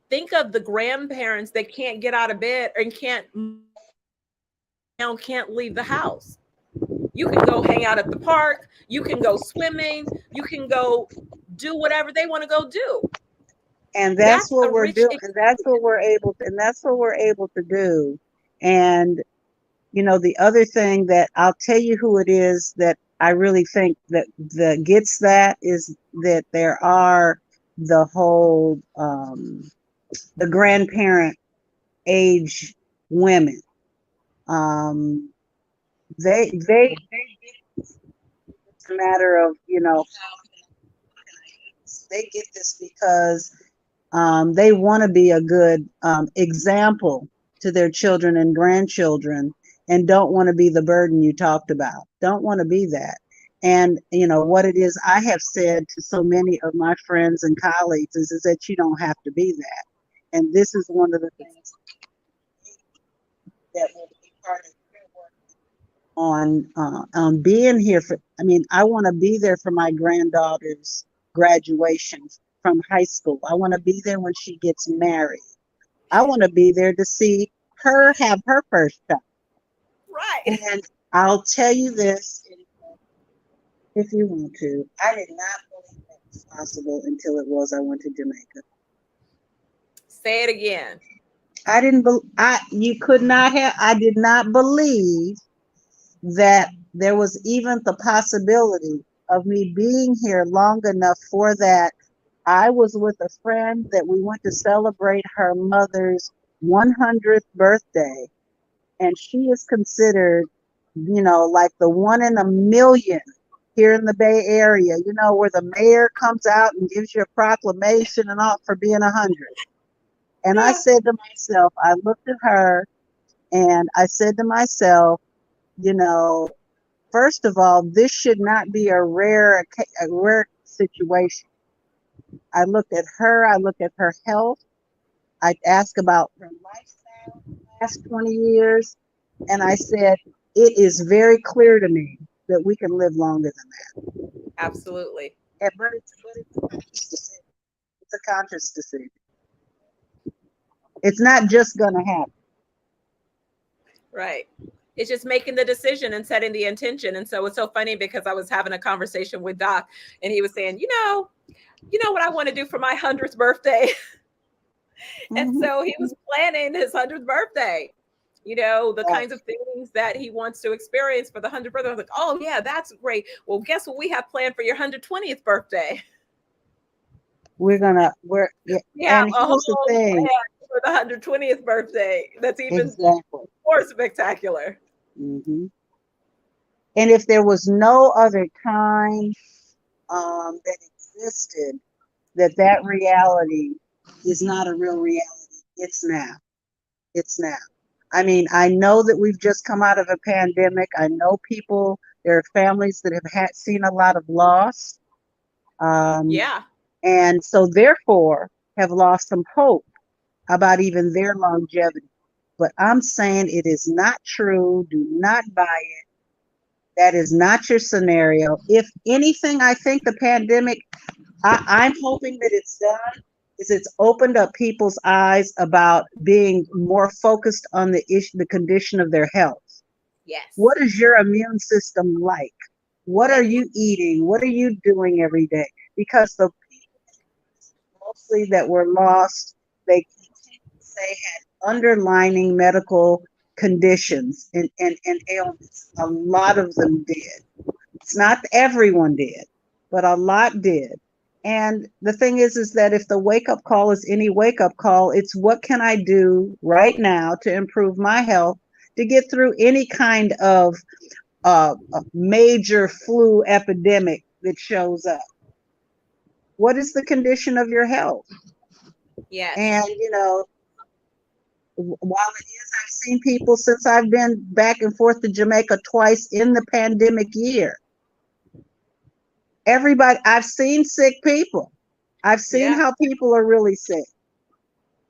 Think of the grandparents that can't get out of bed and can't leave the house. You can go hang out at the park, you can go swimming, you can go do whatever they want to go do. And that's That's a what we're rich doing. And that's what experience. we're able to, and that's what we're able to do. And the other thing that I'll tell you who it is that I really think that gets that is that there are the whole the grandparent age women. Um, they it's a matter of they get this because they want to be a good example to their children and grandchildren and don't want to be the burden you talked about. Don't want to be that. And what it is I have said to so many of my friends and colleagues is that you don't have to be that. And this is one of the things that will be part of your work on being here for. I mean, I want to be there for my granddaughter's graduation from high school. I want to be there when she gets married. I want to be there to see her have her first child. Right. And I'll tell you this, if you want to, I did not believe that was possible until it was. I went to Jamaica. Say it again. I didn't. You could not have. I did not believe that there was even the possibility of me being here long enough for that. I was with a friend that we went to celebrate her mother's 100th birthday, and she is considered, like the one in a million here in the Bay Area, where the mayor comes out and gives you a proclamation and all for being 100. And I said to myself, I looked at her and I said to myself, you know, first of all, this should not be a rare situation. I looked at her, I looked at her health, I asked about her lifestyle in the last 20 years, and I said, it is very clear to me that we can live longer than Absolutely. that. But it's a conscious decision. It's a conscious decision. It's not just going to happen. Right. It's just making the decision and setting the intention. And so it's so funny because I was having a conversation with Doc and he was saying, what I want to do for my 100th birthday. And Mhm. so he was planning his 100th birthday, the Right. kinds of things that he wants to experience for the 100th birthday. I was like, oh, yeah, that's great. Well, guess what we have planned for your 120th birthday? Yeah, We have and a here's the whole thing. plan for the 120th birthday that's even Exactly. more spectacular. Hmm. And if there was no other time that existed, that reality is not a real reality. It's now. It's now. I mean, I know that we've just come out of a pandemic. I know there are families that have seen a lot of loss. Um, Yeah. and so therefore have lost some hope about even their longevity. But I'm saying it is not true. Do not buy it. That is not your scenario. If anything, I think the pandemic, I'm hoping that it's done, is it's opened up people's eyes about being more focused on the issue, the condition of their health. Yes. What is your immune system like? What are you eating? What are you doing every day? Because the people mostly that were lost, they continue to say had underlining medical conditions and ailments. A lot of them did. It's not everyone did, but a lot did. And the thing is that if the wake up call is any wake up call, it's what can I do right now to improve my health to get through any kind of a major flu epidemic that shows up. What is the condition of your health? Yes. And, while it is, I've seen people since I've been back and forth to Jamaica twice in the pandemic year. I've seen sick people. I've seen how people are really sick.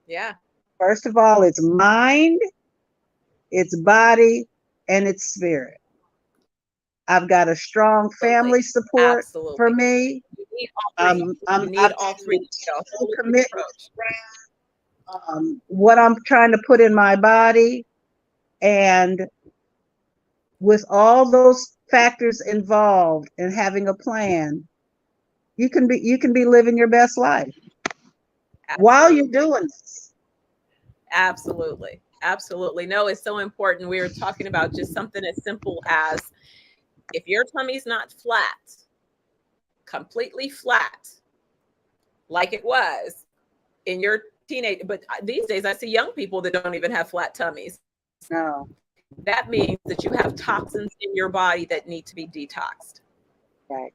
Yeah. First of all, it's mind, it's body, and it's spirit. I've got a strong family support for me. You need all three. You need all three. Commitment what I'm trying to put in my body, and with all those factors involved in having a plan, you can be living your best life while you're doing this. Absolutely. Absolutely. No, it's so important. We were talking about just something as simple as if your tummy's not flat, completely flat, like it was in your teenage, but these days I see young people that don't even have flat tummies. No. That means that you have toxins in your body that need to be detoxed. Right.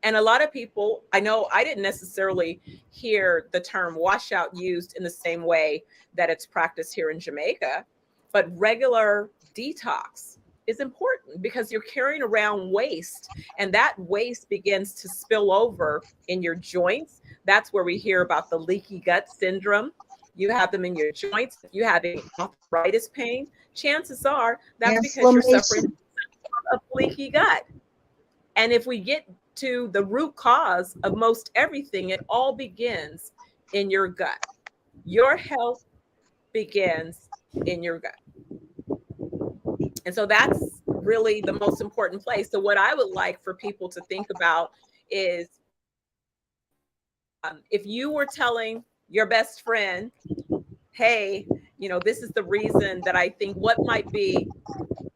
And a lot of people, I know I didn't necessarily hear the term washout used in the same way that it's practiced here in Jamaica, but regular detox is important because you're carrying around waste, and that waste begins to spill over in your joints. That's where we hear about the leaky gut syndrome. You have them in your joints. If you have arthritis pain, chances are that's because you're suffering of leaky gut. And if we get to the root cause of most everything, it all begins in your gut. Your health begins in your gut. And so that's really the most important place. So what I would like for people to think about is if you were telling your best friend, hey, this is the reason that I think, what might be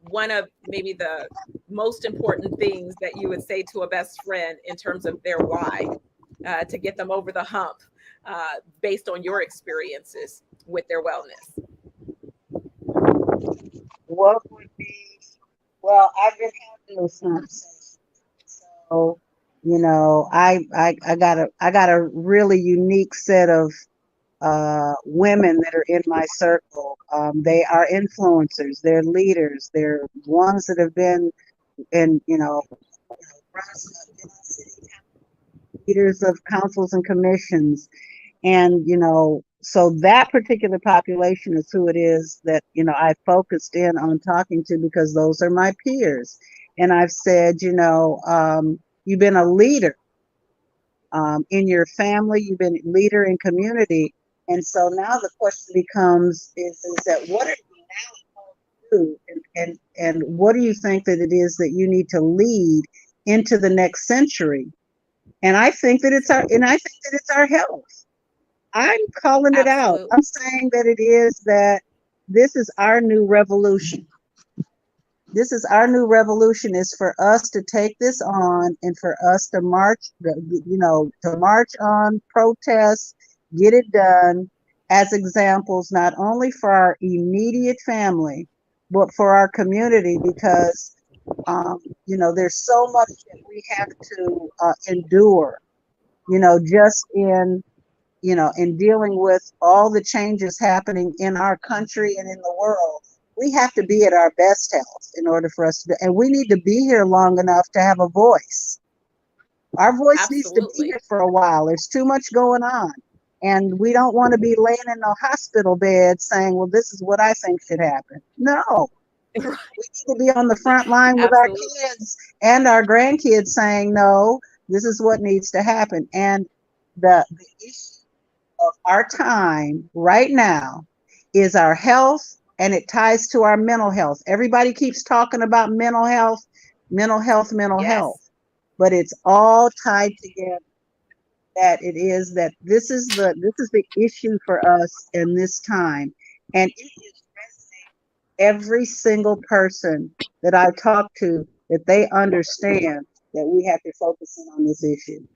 one of maybe the most important things that you would say to a best friend in terms of their why to get them over the hump based on your experiences with their wellness? What would be, well, I've been having those conversations. So, I got a really unique set of women that are in my circle. They are influencers, they're leaders, they're ones that have been in, leaders of councils and commissions. And, so that particular population is who it is that, I focused in on talking to, because those are my peers. And I've said, you've been a leader in your family, you've been a leader in community. And so now the question becomes is that what are you now going to do? And what do you think that it is that you need to lead into the next century? And I think that it's our health. I'm calling it out. I'm saying that it is that this is our new revolution. This is our new revolution, is for us to take this on and for us to march, to march on, protest, get it done as examples, not only for our immediate family, but for our community, because, there's so much that we have to endure, just in dealing with all the changes happening in our country and in the world. We have to be at our best health in order for us to, and we need to be here long enough to have a voice. Our voice needs to be here for a while. There's too much going on. And we don't want to be laying in a hospital bed saying, well, this is what I think should happen. No. We need to be on the front line with our kids and our grandkids saying, no, this is what needs to happen. And the issue of our time right now is our health, and it ties to our mental health. Everybody keeps talking about mental health, but it's all tied together. that it is that this is the issue for us in this time, and it is every single person that I talk to that they understand that we have to focus in on this issue.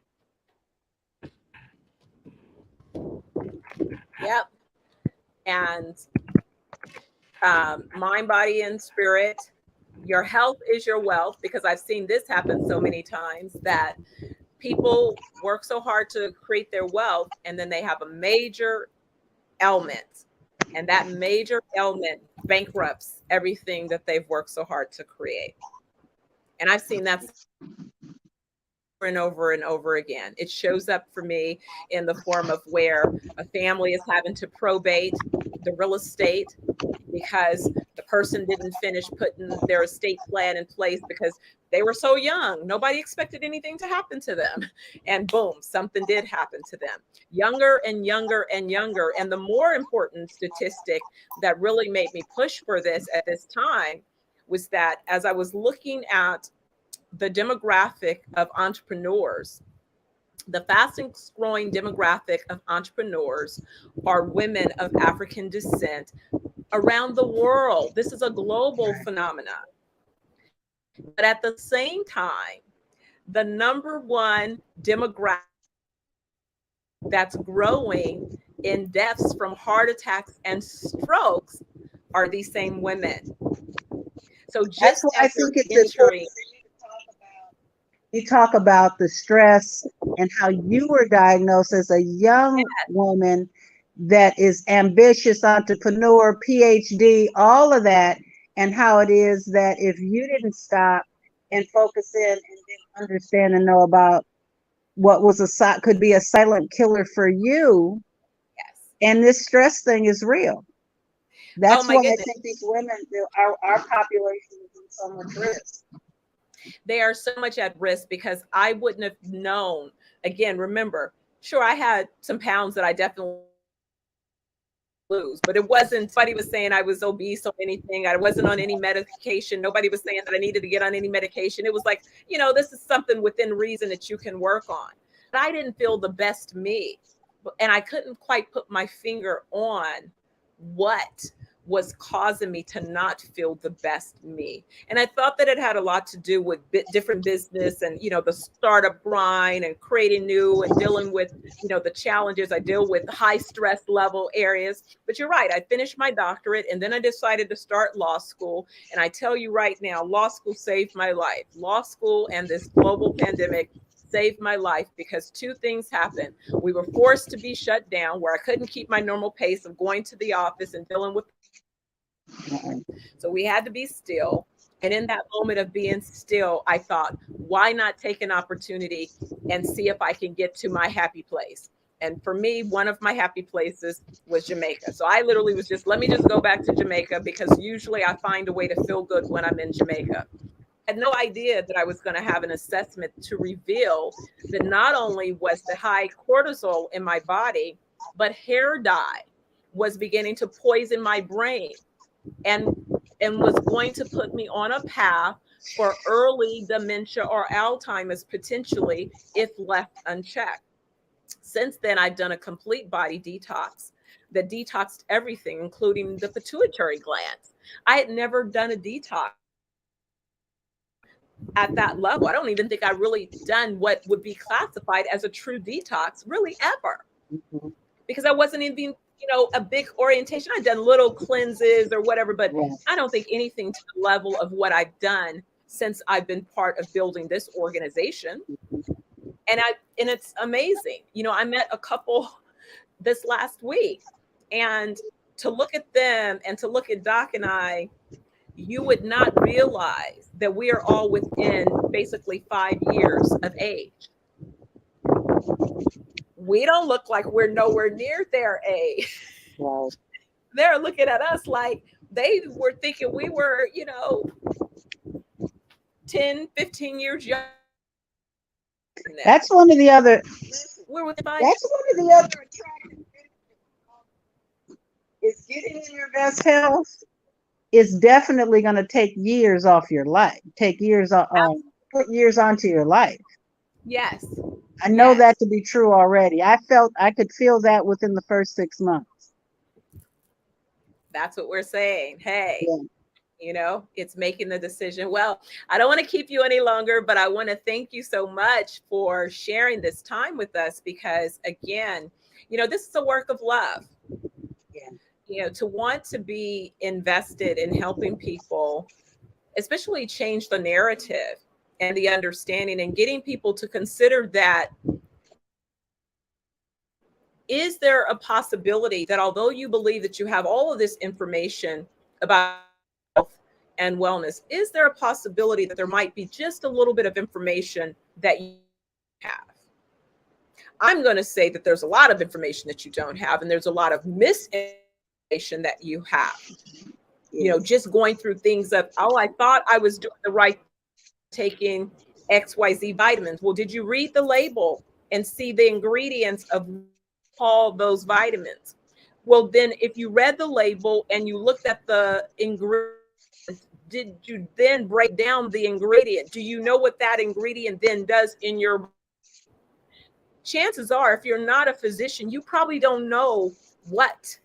Yep. And mind, body, and spirit. Your health is your wealth, because I've seen this happen so many times that people work so hard to create their wealth and then they have a major ailment. And that major ailment bankrupts everything that they've worked so hard to create. And I've seen that over and over and over again. It shows up for me in the form of where a family is having to probate the real estate because the person didn't finish putting their estate plan in place because they were so young. Nobody expected anything to happen to them. And boom, something did happen to them. Younger and younger and younger. And the more important statistic that really made me push for this at this time was that as I was looking at the demographic of entrepreneurs, the fastest growing demographic of entrepreneurs are women of African descent around the world. This is a global phenomenon. But at the same time, the number one demographic that's growing in deaths from heart attacks and strokes are these same women. So That's just why I as you're think it's entering, important you talk about the stress and how you were diagnosed as a young woman that is ambitious, entrepreneur, PhD, all of that, and how it is that if you didn't stop and focus in and didn't understand and know about what was could be a silent killer for you, yes. and this stress thing is real. Oh That's my why I goodness. think these women, our population is in so much risk. They are so much at risk because I wouldn't have known. Again, remember, sure, I had some pounds that I definitely lose, but it wasn't, somebody was saying I was obese or anything. I wasn't on any medication. Nobody was saying that I needed to get on any medication. It was like, this is something within reason that you can work on. But I didn't feel the best me. And I couldn't quite put my finger on what was causing me to not feel the best me. And I thought that it had a lot to do with different business and, the startup grind and creating new and dealing with, the challenges I deal with, high stress level areas. But you're right. I finished my doctorate and then I decided to start law school. And I tell you right now, law school saved my life. Law school and this global pandemic saved my life because two things happened. We were forced to be shut down where I couldn't keep my normal pace of going to the office and dealing with. So we had to be still. And in that moment of being still, I thought, why not take an opportunity and see if I can get to my happy place? And for me, one of my happy places was Jamaica. So I literally was let me just go back to Jamaica because usually I find a way to feel good when I'm in Jamaica. I had no idea that I was going to have an assessment to reveal that not only was the high cortisol in my body, but hair dye was beginning to poison my brain and was going to put me on a path for early dementia or Alzheimer's potentially if left unchecked. Since then, I've done a complete body detox that detoxed everything, including the pituitary glands. I had never done a detox at that level. I don't even think I really done what would be classified as a true detox really ever, because I wasn't even, a big orientation. I've done little cleanses or whatever, but I don't think anything to the level of what I've done since I've been part of building this organization. And it's amazing. I met a couple this last week, and to look at them and to look at Doc and I, you would not realize that we are all within basically 5 years of age. We don't look like we're nowhere near their age. Wow. They're looking at us like they were thinking we were, 10, 15 years younger. That's one of the other. We're within 5 That's one of the other attractive things. Is getting in your best health is definitely going to take years off your life. Put years onto your life. Yes. I know Yes, that to be true already. I could feel that within the first 6 months. that's what we're saying. Hey, Yeah. it's making the decision. Well, I don't want to keep you any longer, but I want to thank you so much for sharing this time with us because, again, this is a work of love. Yeah. To want to be invested in helping people, especially change the narrative and the understanding and getting people to consider that, is there a possibility that although you believe that you have all of this information about health and wellness, is there a possibility that there might be just a little bit of information that you have? I'm going to say that there's a lot of information that you don't have, and there's a lot of misinformation that you have. Yes. Just going through things of, oh, I thought I was doing the right taking XYZ vitamins. Well, did you read the label and see the ingredients of all those vitamins? Well, then if you read the label and you looked at the ingredients, did you then break down the ingredient? Do you know what that ingredient then does in your? Chances are, if you're not a physician, you probably don't know what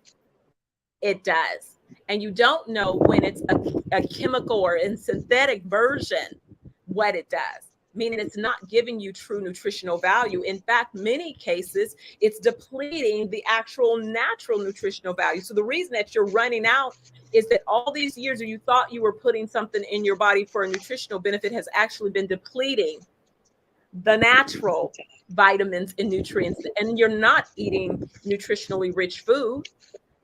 it does. And you don't know when it's a chemical or in synthetic version what it does, meaning it's not giving you true nutritional value. In fact, many cases, it's depleting the actual natural nutritional value. So the reason that you're running out is that all these years you thought you were putting something in your body for a nutritional benefit has actually been depleting the natural vitamins and nutrients, and you're not eating nutritionally rich food.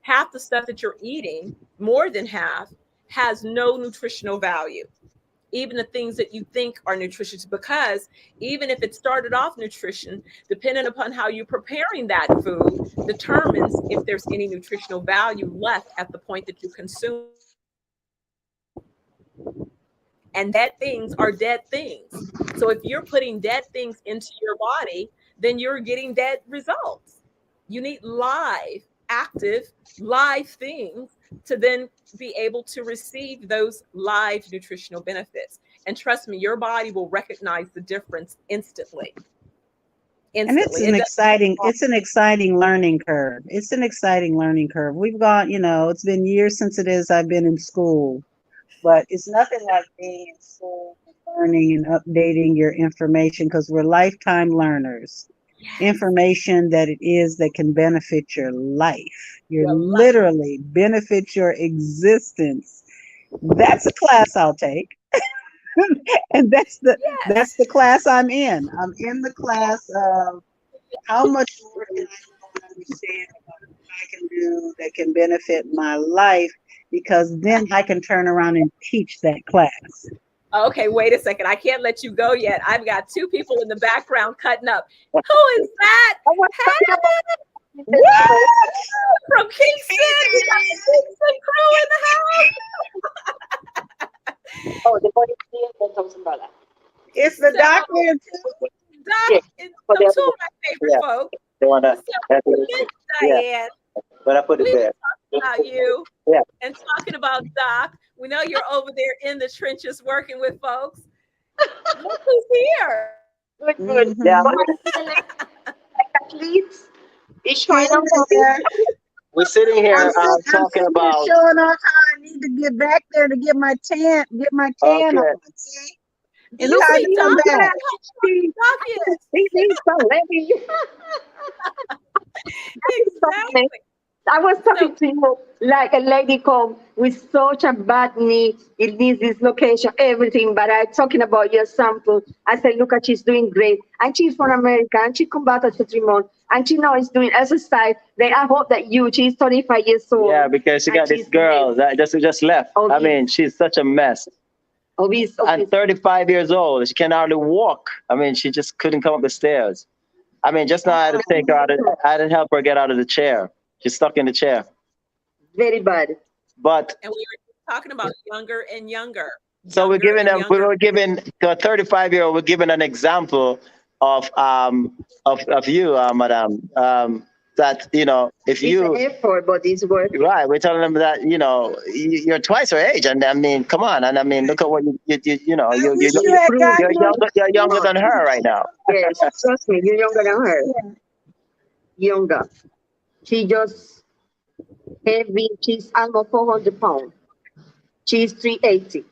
Half the stuff that you're eating, more than half, has no nutritional value. Even the things that you think are nutritious, because even if it started off nutrition, depending upon how you're preparing that food determines if there's any nutritional value left at the point that you consume. And dead things are dead things. So if you're putting dead things into your body, then you're getting dead results. You need active, live things to then be able to receive those live nutritional benefits. And trust me, your body will recognize the difference instantly. And Instantly. It doesn't. it's an exciting learning curve. It's an exciting learning curve. We've got, it's been years since I've been in school, but it's nothing like being in school and learning and updating your information because we're lifetime learners. Information that can benefit your life, literally benefit your existence. That's a class I'll take. And that's the class I'm in. I'm in the class of how much more can I understand about what I can do that can benefit my life, because then I can turn around and teach that class. Okay, wait a second. I can't let you go yet. I've got two people in the background cutting up. Who is that? Hey, from Kingston. We got the Kingston crew in the house. Oh, the body and Thompson brother. It's the doctor. Doc is two of my favorite folks. They want to. Diane. But I put it there. About you. Yeah. And talking about Doc. We know you're over there in the trenches working with folks. Look who's here. Good, good. Yeah. Athletes. Each one of them. We're sitting here talking about showing off how I need to get back there to get my tan on. See? And you see Doc is. Exactly. I was talking to you like a lady come with such a bad need. It needs dislocation, everything. But I'm talking about your sample. I said, look, she's doing great. And she's from America. And she come back after 3 months. And she now is doing exercise. Then I hope that she's 25 years old. Yeah, because she got this girl that just left. Obese. I mean, she's such a mess. Obese. And 35 years old. She can hardly walk. I mean, she just couldn't come up the stairs. I mean, just now I had to take her out I had to help her get out of the chair. She's stuck in the chair. Very bad. But and we were talking about younger and younger. So we're giving to a 35-year-old, we're giving an example of you, madam. that, you know, if It's an you, effort, but it's worth it. right, we're telling them that, you know, you're twice her age. And I mean, come on. And I mean, look at what you know, I wish you had gotten you're younger than her right now. Yes, trust me, you're younger than her. Younger. She just heavy. She's almost 400 pounds. She's 380.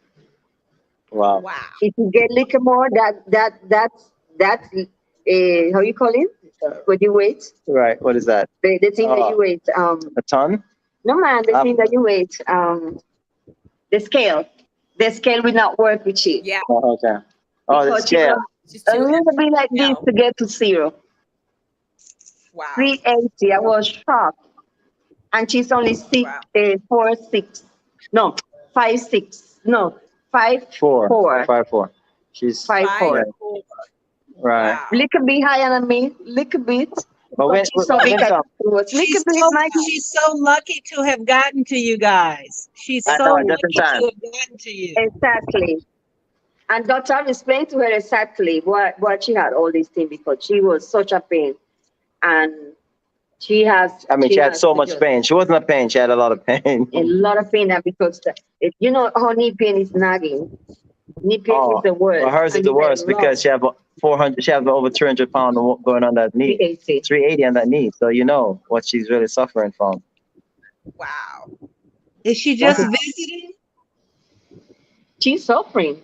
Wow. Wow. If you get little more, that's how you call it? What you weight? Right. What is that? The thing that you weight. A ton? No man, the thing that you weight. The scale. The scale will not work with you. Yeah. Oh, okay. Oh, the Because you scale. know, She's a too little bit like this No. to get to 0. Wow. 380. I was shocked. And she's only Wow. 4'6". No, 5'6". No, 5'4". 5'4". She's 5'4". 5'4". right. Wow. Little bit higher than me. Little bit. But when, She's so big. She's she's so lucky to have gotten to you guys. She's I so know, lucky just in to time. have gotten to you. Exactly. And doctor explained to her exactly what she had all these things because she was such a pain. And she has. I mean, she had has so to much just- pain. She wasn't a pain. She had a lot of pain. A lot of pain, and because you know how knee pain is nagging. Knee pain is the worst. Well, hers is And the it's like, worst because she have 400. She have over 300 pounds going on that knee. 380. 380 on that knee. So you know what she's really suffering from. Wow. Is she just visiting? She's suffering.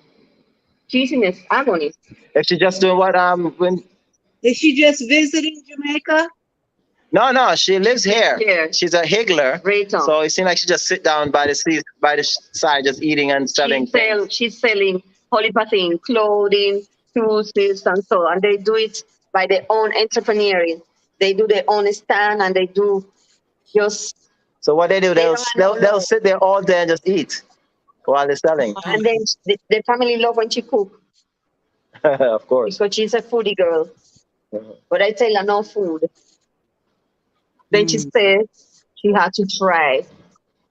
She's in agony. If she's just doing what when Is she just visiting Jamaica? no, she lives here. Here. She's a higgler. Right on. So it seems like she just sit down by the sea, by the side, just eating and selling. She's selling polypathy, clothing, shoes, and so on. And they do it by their own entrepreneuring. They do their own stand and they do just. So what they do, They they'll sit there all day and just eat while they're selling. And then the family love when she cook Of course. because she's a foodie girl. Mhm. But I tell her no food. Then she said she had to try.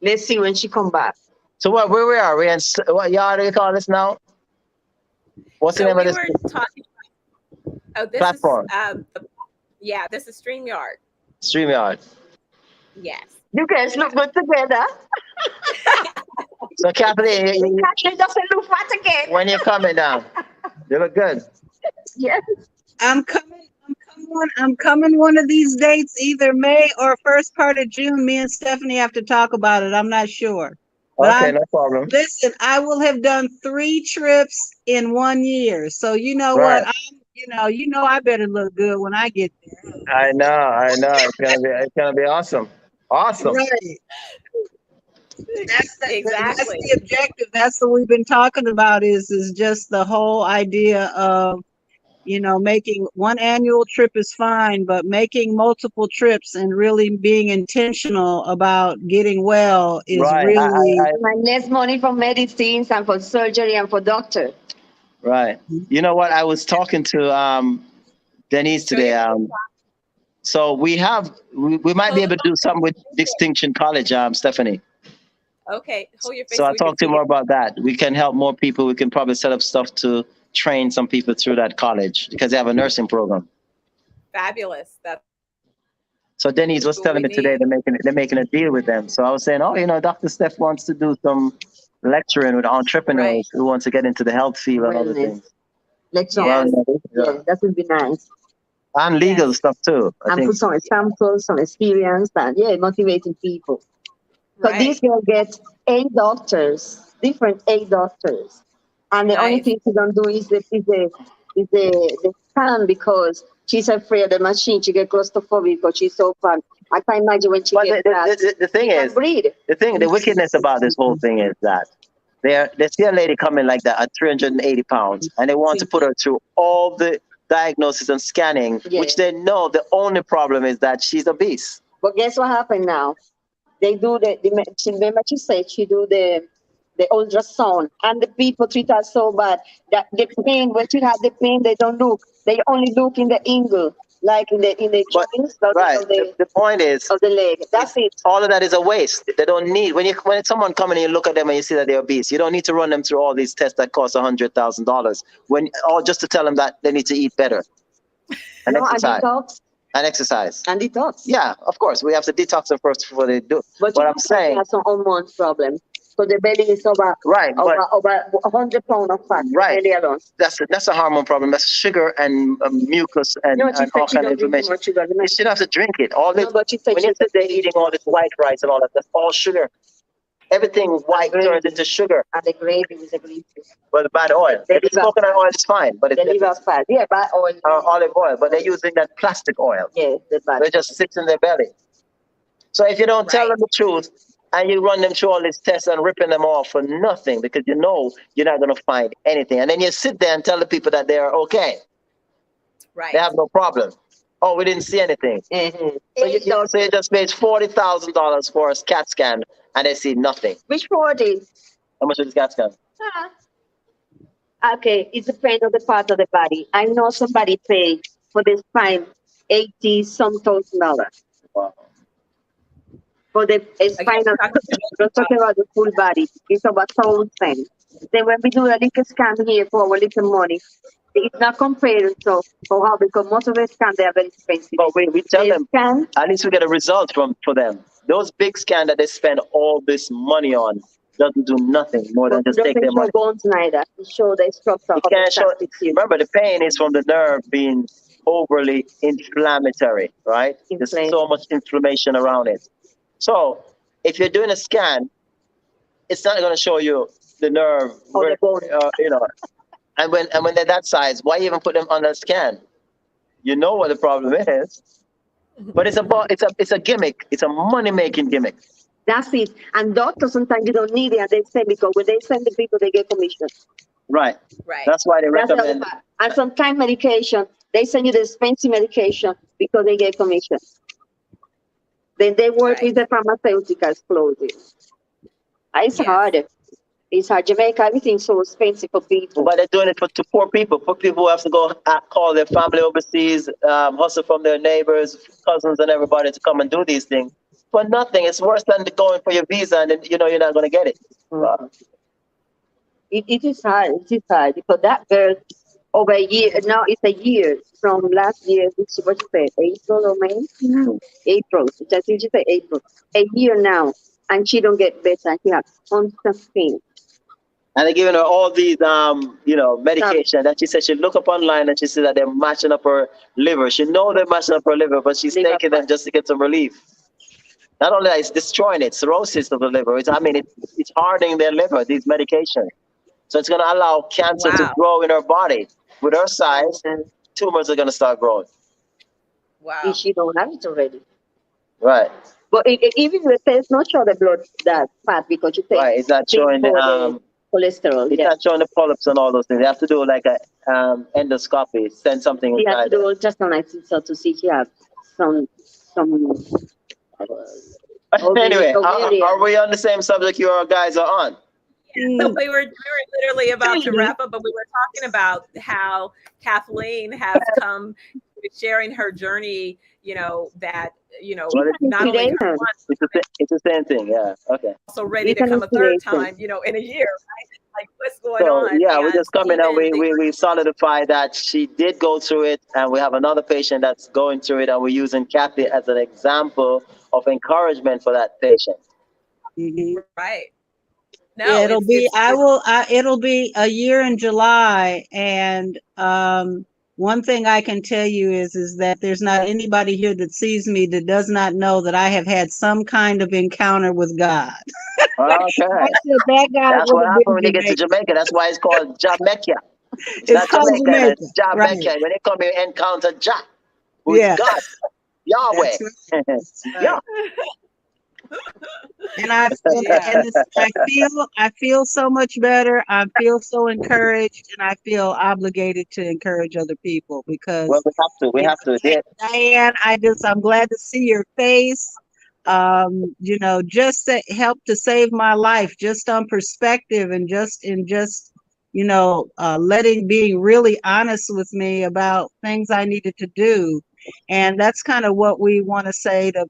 Let's see when she come back. So where we are? We in what yard do you call this now? What's the So name we of this were talking. Oh, this platform? is this is StreamYard. StreamYard. Yes. You guys look good together. So Kathleen, She doesn't look fat again. when you're coming down, you look good. Yes. I'm coming one of these dates, either May or first part of June. Me and Stephanie have to talk about it. I'm not sure. But Okay, no problem. listen, I will have done 3 trips in 1 year. So you know Right. what? You know I better look good when I get there. I know. It's gonna be awesome. Awesome. Right. That's Exactly. the objective. That's what we've been talking about is just the whole idea of, making one annual trip is fine, but making multiple trips and really being intentional about getting well is Right. really And less money for medicines and for surgery and for doctor. Right. You know what? I was talking to Denise today. So we might be able to do something with Distinction College, Stephanie. Okay. Hold your face. So I we can talked to see you more it. about that. We can help more people. We can probably set up stuff to train some people through that college because they have a nursing program. Fabulous. That's So Denise was what telling we me today need. they're making a deal with them. So I was saying, Dr. Steph wants to do some lecturing with entrepreneurs who wants to get into the health field and other Wellness. things. Let's Yes. Yeah, that would be nice. And legal Yes. stuff too. I And think. put some examples, some experience, and motivating people. So Right. this girl gets 8 doctors, different 8 doctors, and the only Nice. thing she don't do is the scan because she's afraid of the machine. She get claustrophobic because she's so fun. I can't imagine when she But gets that. the thing She is, can breathe. the wickedness about this whole thing is that they see a lady coming like that at 380 pounds, and they want to put her through all the diagnosis and scanning, Yeah. which they know the only problem is that she's obese. But guess what happened now? They do remember she said she do the ultrasound, and the people treat her so bad that the pain, when she had the pain, they don't look. They only look in the angle, like in the But- joints Right. of the The point is, of the leg. That's it. all of that is a waste. They don't need when someone coming and you look at them and you see that they're obese. You don't need to run them through all these tests that cost $100,000 just to tell them that they need to eat better and No, and exercise. detox. And exercise. And detox. Yeah, of course. We have to detox them first before they do. But What you I'm saying, have some hormones problem. So the belly is over right, but over 100 pounds of fat. right. Belly alone. That's a hormone problem. That's sugar and mucus and, No, she and said all she kind of don't drink too inflammation. much sugar. You shouldn't have to drink it. All this, No, but she said when she you sit there doesn't eating drink all this white rice and all that, that's all sugar. Everything white turns into sugar. And the gravy is a greasy. Well, the bad oil. If it's coconut oil, it's fine. But The liver fat. Yeah, bad oil. Olive oil. But they're using that plastic oil. Yeah, the bad. It just sits in their belly. So if you don't tell them the truth and you run them through all these tests and ripping them off for nothing because you know you're not going to find anything. And then you sit there and tell the people that they're okay. Right. They have no problem. Oh, we didn't see anything. Mm-hmm. So you just paid $40,000 for a CAT scan and they see nothing. Which 40? How much is the CAT scan? Okay, it depends on the part of the body. I know somebody paid for this spine $80-some thousand. Wow. For the spinal, we're talking about the full body. It's about 1,000. Then when we do a little scan here for our little money, it's not compared to for how, because most of the scans they are very expensive. But we tell They them, scan, at least we get a result for them. Those big scans that they spend all this money on doesn't do nothing more than but just take their doesn't show money. bones neither. It show the structure of It can't the show. plastic tissue. Remember, the pain is from the nerve being overly inflammatory, right? There's so much inflammation around it. So if you're doing a scan, it's not going to show you the nerve, Or the bone. you know. And when they're that size, why even put them on a scan? You know what the problem is. But it's a gimmick. It's a money-making gimmick. That's it. And doctors sometimes you don't need it, and they say because when they send the people, they get commission. Right. Right. That's why they That's the other recommend. part. And sometimes medication, they send you the expensive medication because they get commission. Then they work with the pharmaceuticals closely. It's hard. It's hard. Jamaica, everything's so expensive for people. But they're doing it to poor people who have to go call their family overseas, hustle from their neighbors, cousins, and everybody to come and do these things for nothing. It's worse than going for your visa and then you're not going to get it. It is hard. It is hard because that girl over a year now. It's a year from last year. What she said, April or May? April. I think she said April. A year now, and she don't get better. She has constant pain. And they're giving her all these, medication that she said she look up online and she said that they're matching up her liver. She know they're matching up her liver, but she's taking them just to get some relief. Not only that, it's destroying it, cirrhosis of the liver. It's hardening their liver, these medications. So it's going to allow cancer to grow in her body. With her size, tumors are going to start growing. Wow. If she don't have it already. Right. But even the test not show the blood that fat because you take it's not showing the cholesterol. It's not showing the polyps and all those things. They have to do like a endoscopy, send something You have inside. to do ultrasound to see if you have some. Anyway, are we on the same subject you guys are on? So we were literally about to wrap up, but we were talking about how Kathleen has come sharing her journey. Not only her once, it's the same thing. Yeah. Okay. Also ready to come a third time, in a year, right? Like what's going on? Yeah, we're just coming and we solidify that she did go through it, and we have another patient that's going through it, and we're using Kathy as an example of encouragement for that patient. Mm-hmm. Right. No, yeah, it'll be a year in July, and one thing I can tell you is that there's not anybody here that sees me that does not know that I have had some kind of encounter with God. Okay. That's what happens when you get to Jamaica. That's why it's called Jamaica. It's called Jamaica. It's Jamaica. Right. When they come here, encounter Jah, who's God, Yahweh. Yeah. And I feel so much better. I feel so encouraged, and I feel obligated to encourage other people because we have to. Diane, I'm glad to see your face. Just to help to save my life, just on perspective and being really honest with me about things I needed to do. And that's kind of what we want to say to,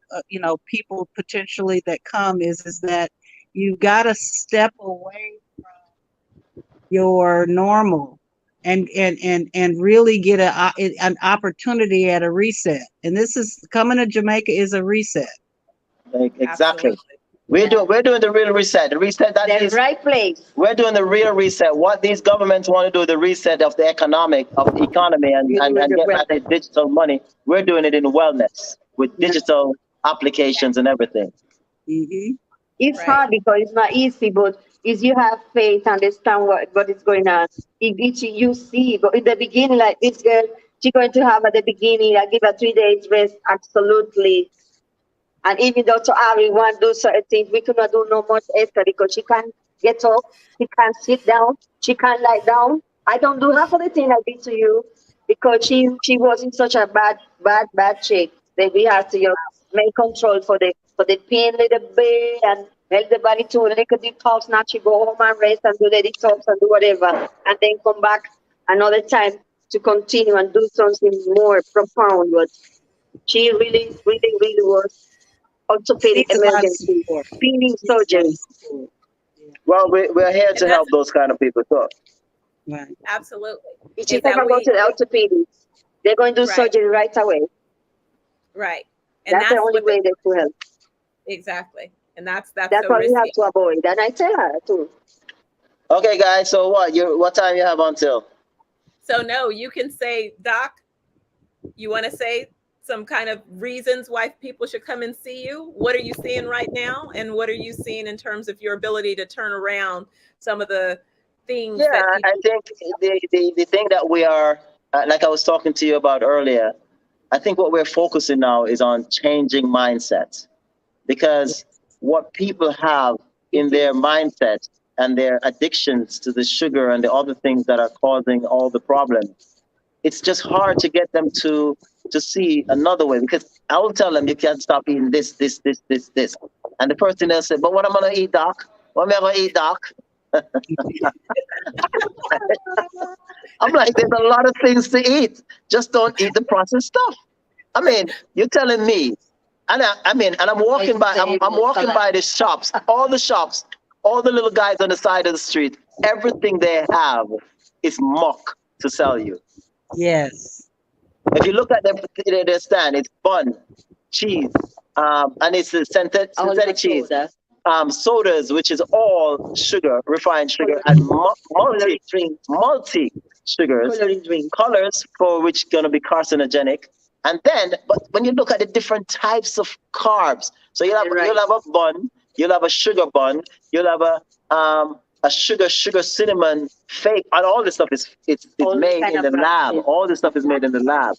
people potentially that come is that you got to step away from your normal and really get an opportunity at a reset. And this is coming to Jamaica is a reset. Exactly. Absolutely. We're doing the real reset. The reset that The is right place. we're doing the real reset. What these governments want to do, the reset of the economy and get back the digital money. We're doing it in wellness with digital applications and everything. Mm-hmm. It's Right. hard because it's not easy, but if you have faith, understand what is going on, you see. But in the beginning, like this girl, she's going to have at the beginning, I give her 3 days rest, absolutely. And even though to Ari want to do certain things, we could not do no much extra because she can't get up, she can't sit down, she can't lie down. I don't do half of the thing I did to you because she was in such a bad shape that we had to make control for the pain little bit and help the body to a little detox. Now she go home and rest and do the detox and do whatever, and then come back another time to continue and do something more profound. But she really was orthopedic Needs a lot of emergency, support. peeling Needs a lot surgery. of support. Yeah. Well, we're here And to that's help those kind of people. So Right. absolutely. If she Is that ever go to the orthopedic, they're going to do Right. surgery right away. Right. And That's the that's only what way they can help. exactly. And that's That's so what we have risky. to avoid. And I tell her too. okay, guys. So what time you have until? So no, you can say, Doc, you want to say some kind of reasons why people should come and see you? What are you seeing right now? And what are you seeing in terms of your ability to turn around some of the things Yeah, that I people think the thing that we are, like I was talking to you about earlier, I think what we're focusing now is on changing mindsets, because what people have in their mindset and their addictions to the sugar and the other things that are causing all the problems, it's just hard to get them to see another way. Because I will tell them you can't stop eating this, and the person will say, "But what am I gonna eat, Doc? What am I gonna eat, Doc?" I'm like, there's a lot of things to eat. Just don't eat the processed stuff. I mean, you're telling me, and I'm walking by, I'm walking by the shops, all the little guys on the side of the street. Everything they have is muck to sell you. Yes. If you look at their stand, it's bun, cheese, and it's a synthetic cheese. Sodas, which is all sugar, refined sugar, and multi sugars, colors for which going to be carcinogenic. And then, but when you look at the different types of carbs, so you'll have a bun, you'll have a sugar bun, you'll have a sugar cinnamon fake, and all this stuff is made in the lab. All this stuff is made in the lab.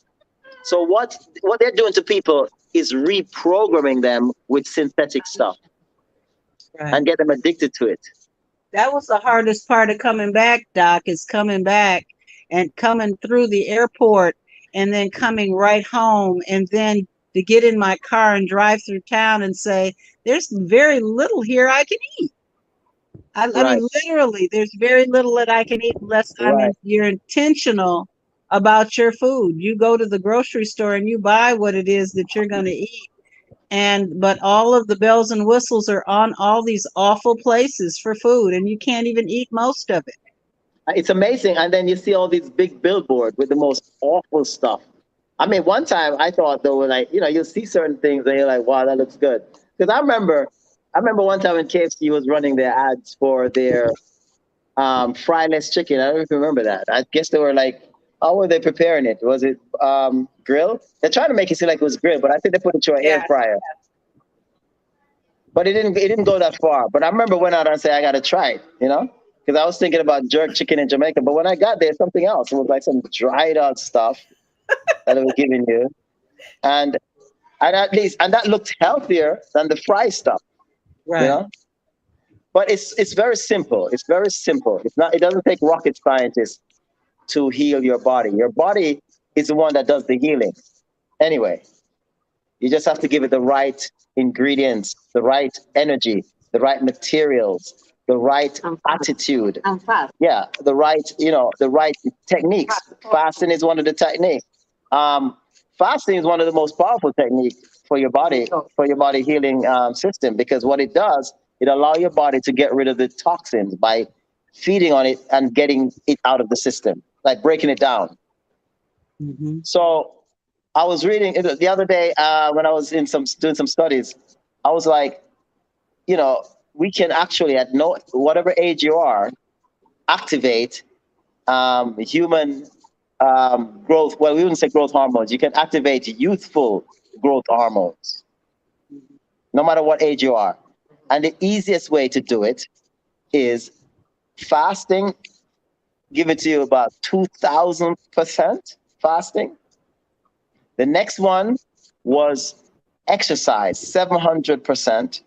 So what they're doing to people is reprogramming them with synthetic stuff. Right. And get them addicted to it. That was the hardest part of coming back, Doc, is coming back and coming through the airport and then coming right home and then to get in my car and drive through town and say, there's very little here I can eat. I mean, literally, there's very little that I can eat unless you're intentional about your food. You go to the grocery store and you buy what it is that you're going to eat. But all of the bells and whistles are on all these awful places for food, and you can't even eat most of it. It's amazing. And then you see all these big billboards with the most awful stuff. I mean, one time I thought they were like, you'll see certain things and you're like, wow, that looks good. Because I remember one time when KFC was running their ads for their fryless chicken. I don't know if you remember that. I guess they were like, how were they preparing it? Was it grilled? They're trying to make it seem like it was grilled, but I think they put it through an air fryer. But it didn't go that far. But I remember went out and said, I got to try it, because I was thinking about jerk chicken in Jamaica. But when I got there, something else. It was like some dried out stuff that they were giving you. And that looked healthier than the fried stuff. Right. But it's very simple. It's very simple. It doesn't take rocket scientists to heal your body. Your body is the one that does the healing. Anyway, you just have to give it the right ingredients, the right energy, the right materials, the right attitude. And fast. Yeah, the right techniques. Fasting is one of the techniques. Fasting is one of the most powerful techniques for your body healing system, because what it does, it allows your body to get rid of the toxins by feeding on it and getting it out of the system. like breaking it down. Mm-hmm. So I was reading it the other day when I was doing some studies. I was like, you know, we can actually at whatever age you are, activate human growth. Well, we wouldn't say growth hormones. You can activate youthful growth hormones, no matter what age you are. And the easiest way to do it is fasting. Give it to you about 2,000% fasting. The next one was exercise, 700%.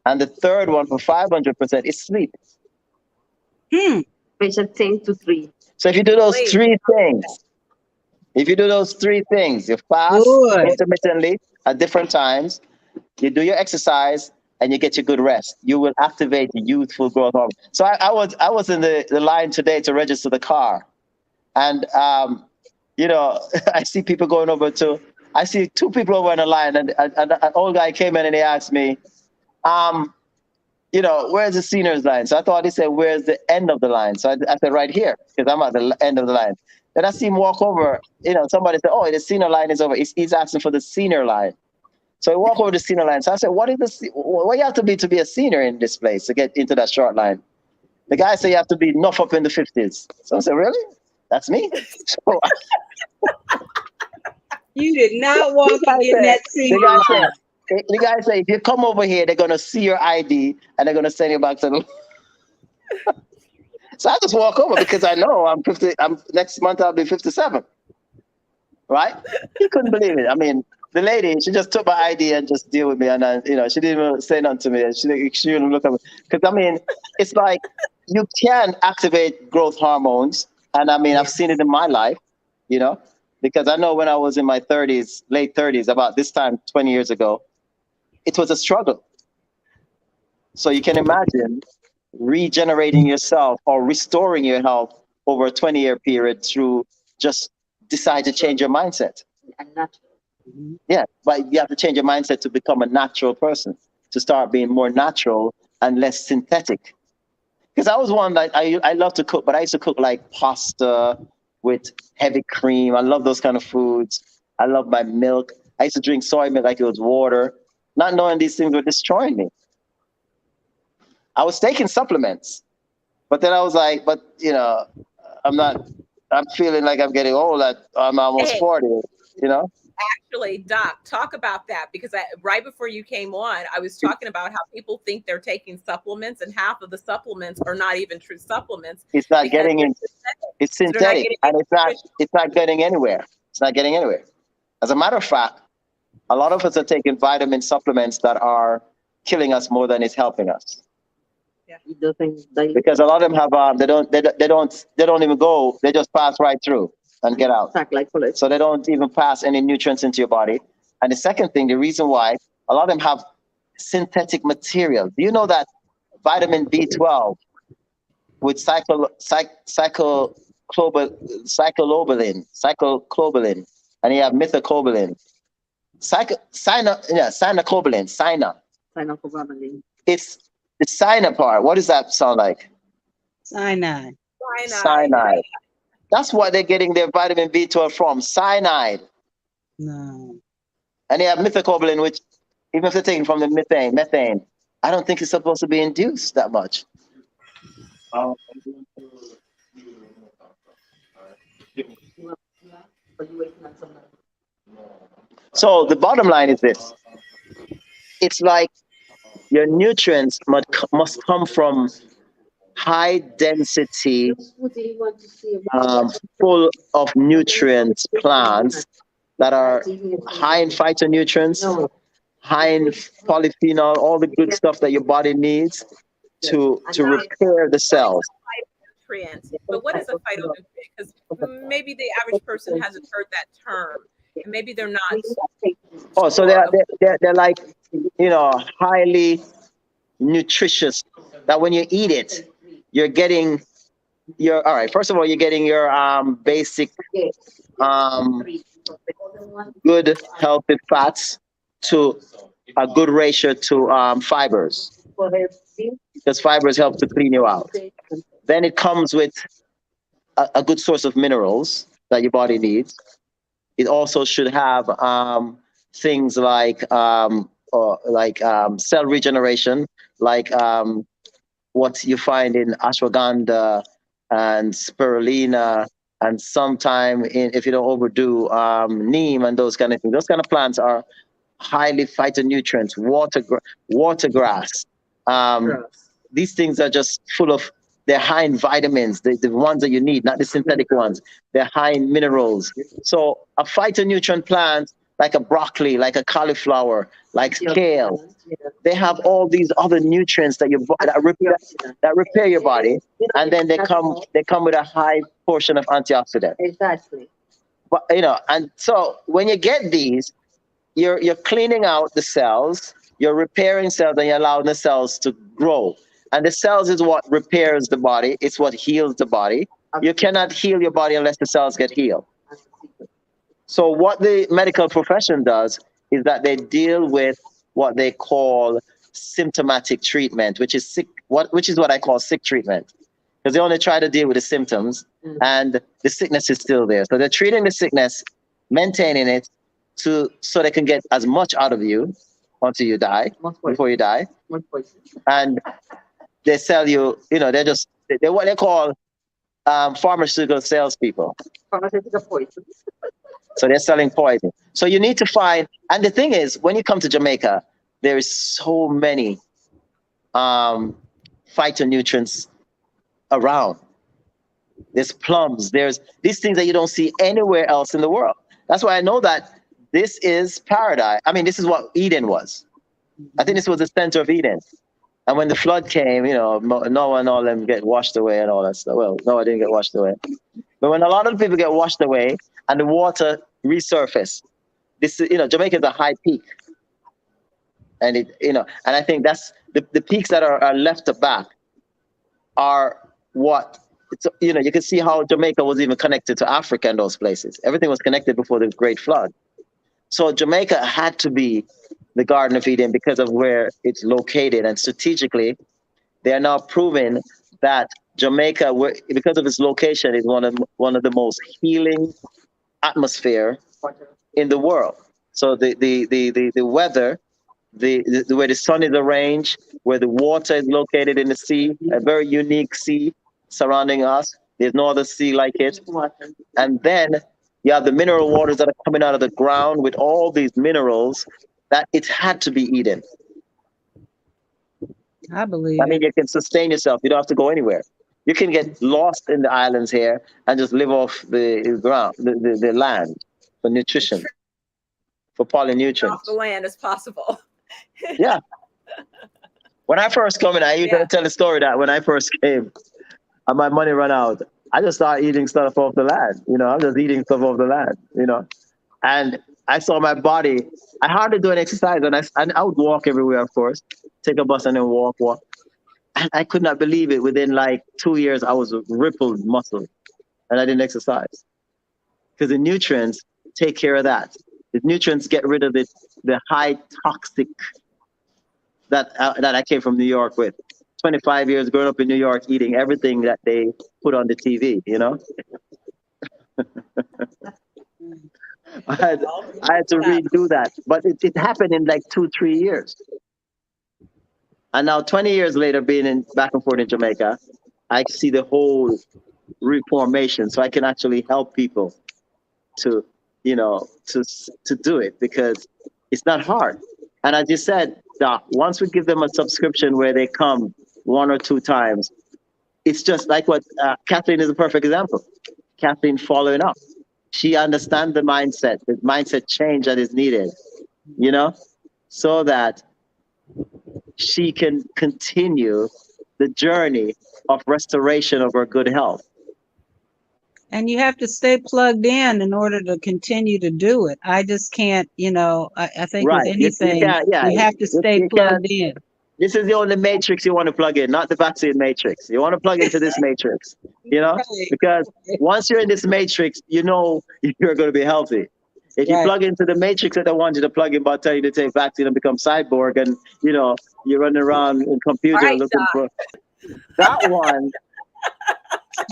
And the third one for 500% is sleep. Pressure 10 to 3. So if you do those Wait. three things, you fast Good. intermittently at different times, you do your exercise, and you get your good rest, you will activate the youthful growth hormone. So I was in the line today to register the car. And, you know, I see people going over I see two people over in the line, and an old guy came in and he asked me, you know, where's the seniors line? So I thought he said, where's the end of the line? So I said, right here, because I'm at the end of the line. Then I see him walk over, you know, somebody said, oh, the senior line is over. He's asking for the senior line. So he walked over the senior line. So I said, what you have to be a senior in this place to get into that short line? The guy said you have to be enough up in the 50s. So I said, really? That's me? So You did not walk and get in that senior line. the guy said, if you come over here, they're going to see your ID and they're going to send you back to the... So I just walk over because I know I'm next month I'll be 57. Right? He couldn't believe it. I mean, the lady, she just took my ID and just deal with me. And, you know, she didn't even say nothing to me. And she didn't look at me. Because, I mean, it's like you can activate growth hormones. And, I mean, I've seen it in my life, you know, because I know when I was in my 30s, late 30s, about this time 20 years ago, it was a struggle. So you can imagine regenerating yourself or restoring your health over a 20-year period through just decide to change your mindset. Yeah, but you have to change your mindset to become a natural person, to start being more natural and less synthetic. Because I was one that I love to cook, but I used to cook like pasta with heavy cream. I love those kind of foods. I love my milk. I used to drink soy milk like it was water, not knowing these things were destroying me. I was taking supplements, but then I was like, but you know, I'm feeling like I'm getting old. I'm almost 40, you know? Actually, Doc, talk about that, because right before you came on, I was talking about how people think they're taking supplements, and half of the supplements are not even true supplements. It's not getting in. It's synthetic, and it's not getting anywhere. It's not getting anywhere. As a matter of fact, a lot of us are taking vitamin supplements that are killing us more than it's helping us. Yeah. Because a lot of them have they don't even go. They just pass right through and get out. So they don't even pass any nutrients into your body. And the second thing, the reason why, a lot of them have synthetic material. Do you know that vitamin B12 with cyclobulin, and you have methylcobalamin, cyanocobalamin. It's the cyana part. What does that sound like? Cyanide. Cyanide. That's why they're getting their vitamin B12 from, cyanide. No. And they have methylcobalamin, which, even if they're taking from the methane, I don't think it's supposed to be induced that much. So the bottom line is this. It's like your nutrients must come from high density, full of nutrients plants that are high in phytonutrients, high in polyphenol, all the good stuff that your body needs to repair the cells. But what is a phytonutrient? Because maybe the average person hasn't heard that term, and maybe they're not. Oh, so they're like, you know, highly nutritious, that when you eat it, you're getting all right, first of all, you're getting your basic good healthy fats to a good ratio to fibers, because fibers help to clean you out. Then it comes with a good source of minerals that your body needs. It also should have things like cell regeneration, like what you find in ashwagandha and spirulina, and sometime if you don't overdo neem and those kind of things. Those kind of plants are highly phytonutrients, water grass. These things are just full of, they're high in vitamins, the ones that you need, not the synthetic ones. They're high in minerals. So a phytonutrient plant, like a broccoli, like a cauliflower, like kale, they have all these other nutrients that that repair your body, and then they come with a high portion of antioxidant. Exactly. But and so when you get these, you're cleaning out the cells, you're repairing cells, and you're allowing the cells to grow. And the cells is what repairs the body. It's what heals the body. You cannot heal your body unless the cells get healed. So what the medical profession does is that they deal with what they call symptomatic treatment, which is what I call sick treatment, because they only try to deal with the symptoms, and the sickness is still there. So they're treating the sickness, maintaining it, so they can get as much out of you until you die, before you die, and they sell you. They're what they call pharmaceutical salespeople. Pharmaceutical poison. So they're selling poison. So you need to find, and the thing is, when you come to Jamaica, there is so many phytonutrients around. There's plums, there's these things that you don't see anywhere else in the world. That's why I know that this is paradise. I mean, this is what Eden was. I think this was the center of Eden. And when the flood came, Noah and all them get washed away and all that stuff. Well, Noah didn't get washed away. But when a lot of people get washed away and the water resurfaced, Jamaica is a high peak. And and I think that's the peaks that are left back are what, you can see how Jamaica was even connected to Africa and those places. Everything was connected before the Great Flood. So Jamaica had to be the Garden of Eden because of where it's located. And strategically, they are now proving that Jamaica, because of its location, is one of the most healing atmosphere in the world. So the weather, the way the sun is arranged, where the water is located in the sea, a very unique sea surrounding us. There's no other sea like it. And then you have the mineral waters that are coming out of the ground with all these minerals, that it had to be Eden. I believe I mean, you can sustain yourself. You don't have to go anywhere. You can get lost in the islands here and just live off the ground, the land, for nutrition, for polynutrients. Off the land as possible. Yeah. When I first came in, I usually tell the story that when I first came and my money ran out, I just started eating stuff off the land. I'm just eating stuff off the land, and I saw my body. I hardly do an exercise, and I would walk everywhere, of course, take a bus and then walk. And I could not believe it. Within like 2 years, I was a rippled muscle, and I didn't exercise because the nutrients take care of that. The nutrients get rid of the high toxic that I came from New York with. 25 years growing up in New York, eating everything that they put on the TV. I had to redo that, but it happened in like 2-3 years. And now 20 years later, being back and forth in Jamaica, I see the whole reformation. So I can actually help people to do it, because it's not hard. And as you said, Doc, once we give them a subscription where they come 1 or 2 times, it's just like what Kathleen is a perfect example. Kathleen following up. She understands the mindset change that is needed, so that she can continue the journey of restoration of her good health. And you have to stay plugged in order to continue to do it. I just can't, I think with anything, you have to stay plugged in. This is the only matrix you want to plug in, not the vaccine matrix. You want to plug into this matrix, because once you're in this matrix, you're going to be healthy. If you plug into the matrix that they want you to plug in by telling you to take vaccine and become cyborg, and you're running around in computer looking for that one.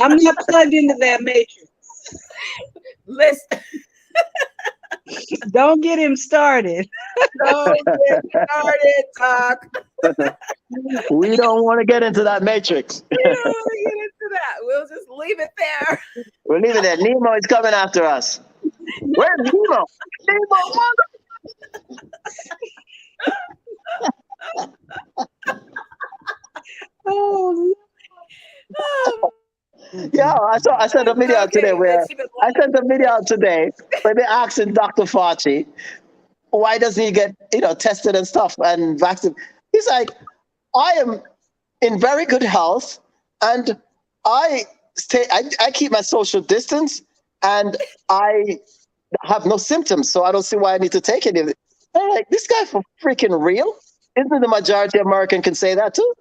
I'm not plugged into that matrix. Listen, Don't get him started. don't get started, Doc. We don't want to get into that matrix. We don't want to get into that. We'll just leave it there. We'll leave it there. Nemo is coming after us. Where's Nemo? Oh, Yeah, I sent a video out today where I sent a video out today where they're asking Dr. Fauci why doesn't he get tested and stuff and vaccinated. He's like, I am in very good health and I keep my social distance and I have no symptoms, so I don't see why I need to take any of it. I'm like, this guy for freaking real? Isn't the majority of American can say that too?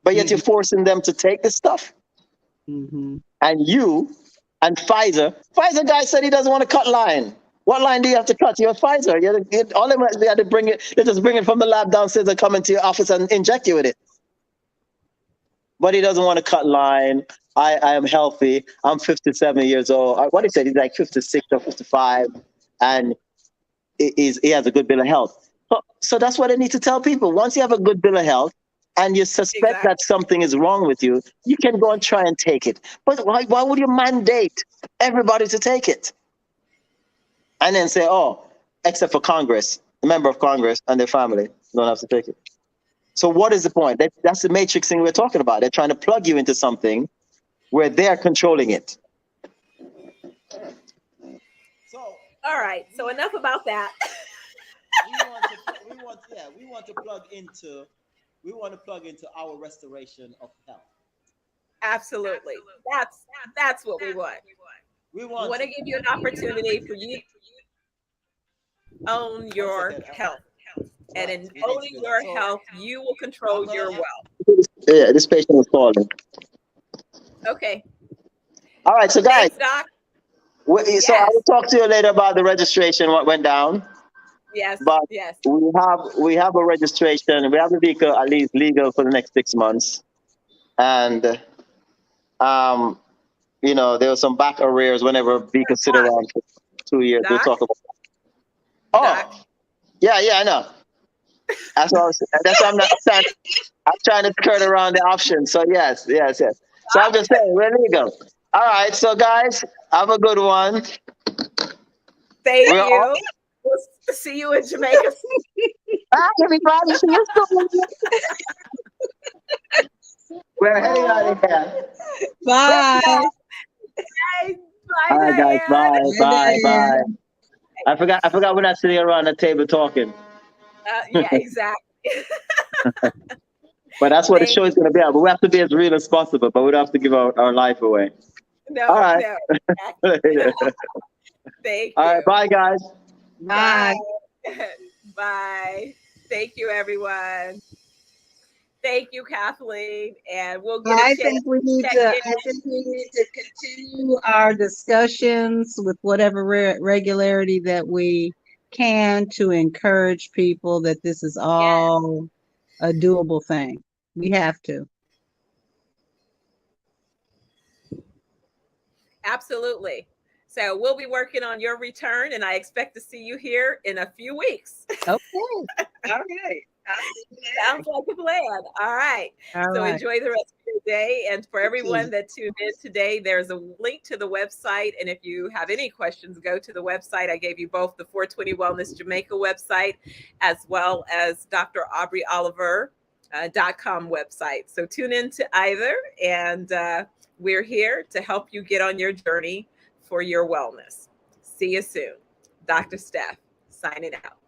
But yet you're forcing them to take this stuff. mm-hmm. And you and Pfizer guy said he doesn't want to cut line. What line do you have to cut? You're Pfizer. All they had to bring it. They just bring it from the lab downstairs and come into your office and inject you with it. But he doesn't want to cut line. I am healthy. I'm 57 years old. What he said, he's like 56 or 55, and he has a good bill of health. So that's what I need to tell people. Once you have a good bill of health, and you suspect that something is wrong with you, you can go and try and take it. But why would you mandate everybody to take it? And then say, oh, except for Congress, a member of Congress and their family don't have to take it. So what is the point? That's the matrix thing we're talking about. They're trying to plug you into something where they're controlling it. So, all right. So enough about that. We want to plug into our restoration of health. Absolutely. That's what we want. We want to give you an opportunity for you to own your health. And in owning your health, you will control your wealth. Yeah, this patient is calling. Okay. All right, so guys. Thanks, Doc. So I will talk to you later about the registration, what went down. Yes. But yes. we have a registration. We have the vehicle at least legal for the next 6 months. And there was some back arrears whenever vehicle sit around for 2 years. Doc? We'll talk about that. Oh, Doc? Yeah, I know. That's why I'm trying to skirt around the option. So yes. So I'm just saying we're legal. All right, so guys, have a good one. Thank you. We'll see you in Jamaica. Bye, everybody. See you soon. We're heading out of here. Bye. Bye. All right, guys. Bye. I forgot we're not sitting around the table talking. Yeah, exactly. But that's what the show is going to be. But we have to be as real as possible. But we don't have to give our life away. No. All right. No. Thank you. All right. Bye, guys. Bye. Bye. Thank you, everyone. Thank you, Kathleen. And we'll get I think we need to continue our discussions with whatever regularity that we can to encourage people that this is all a doable thing. We have to. Absolutely. So we'll be working on your return, and I expect to see you here in a few weeks. Okay. All right. Sounds like a plan. All right. So enjoy the rest of your day. And for everyone that tuned in today, there's a link to the website. And if you have any questions, go to the website. I gave you both the 420 Wellness Jamaica website, as well as draubreyoliver.com website. So tune in to either. And we're here to help you get on your journey for your wellness. See you soon. Dr. Steph, signing out.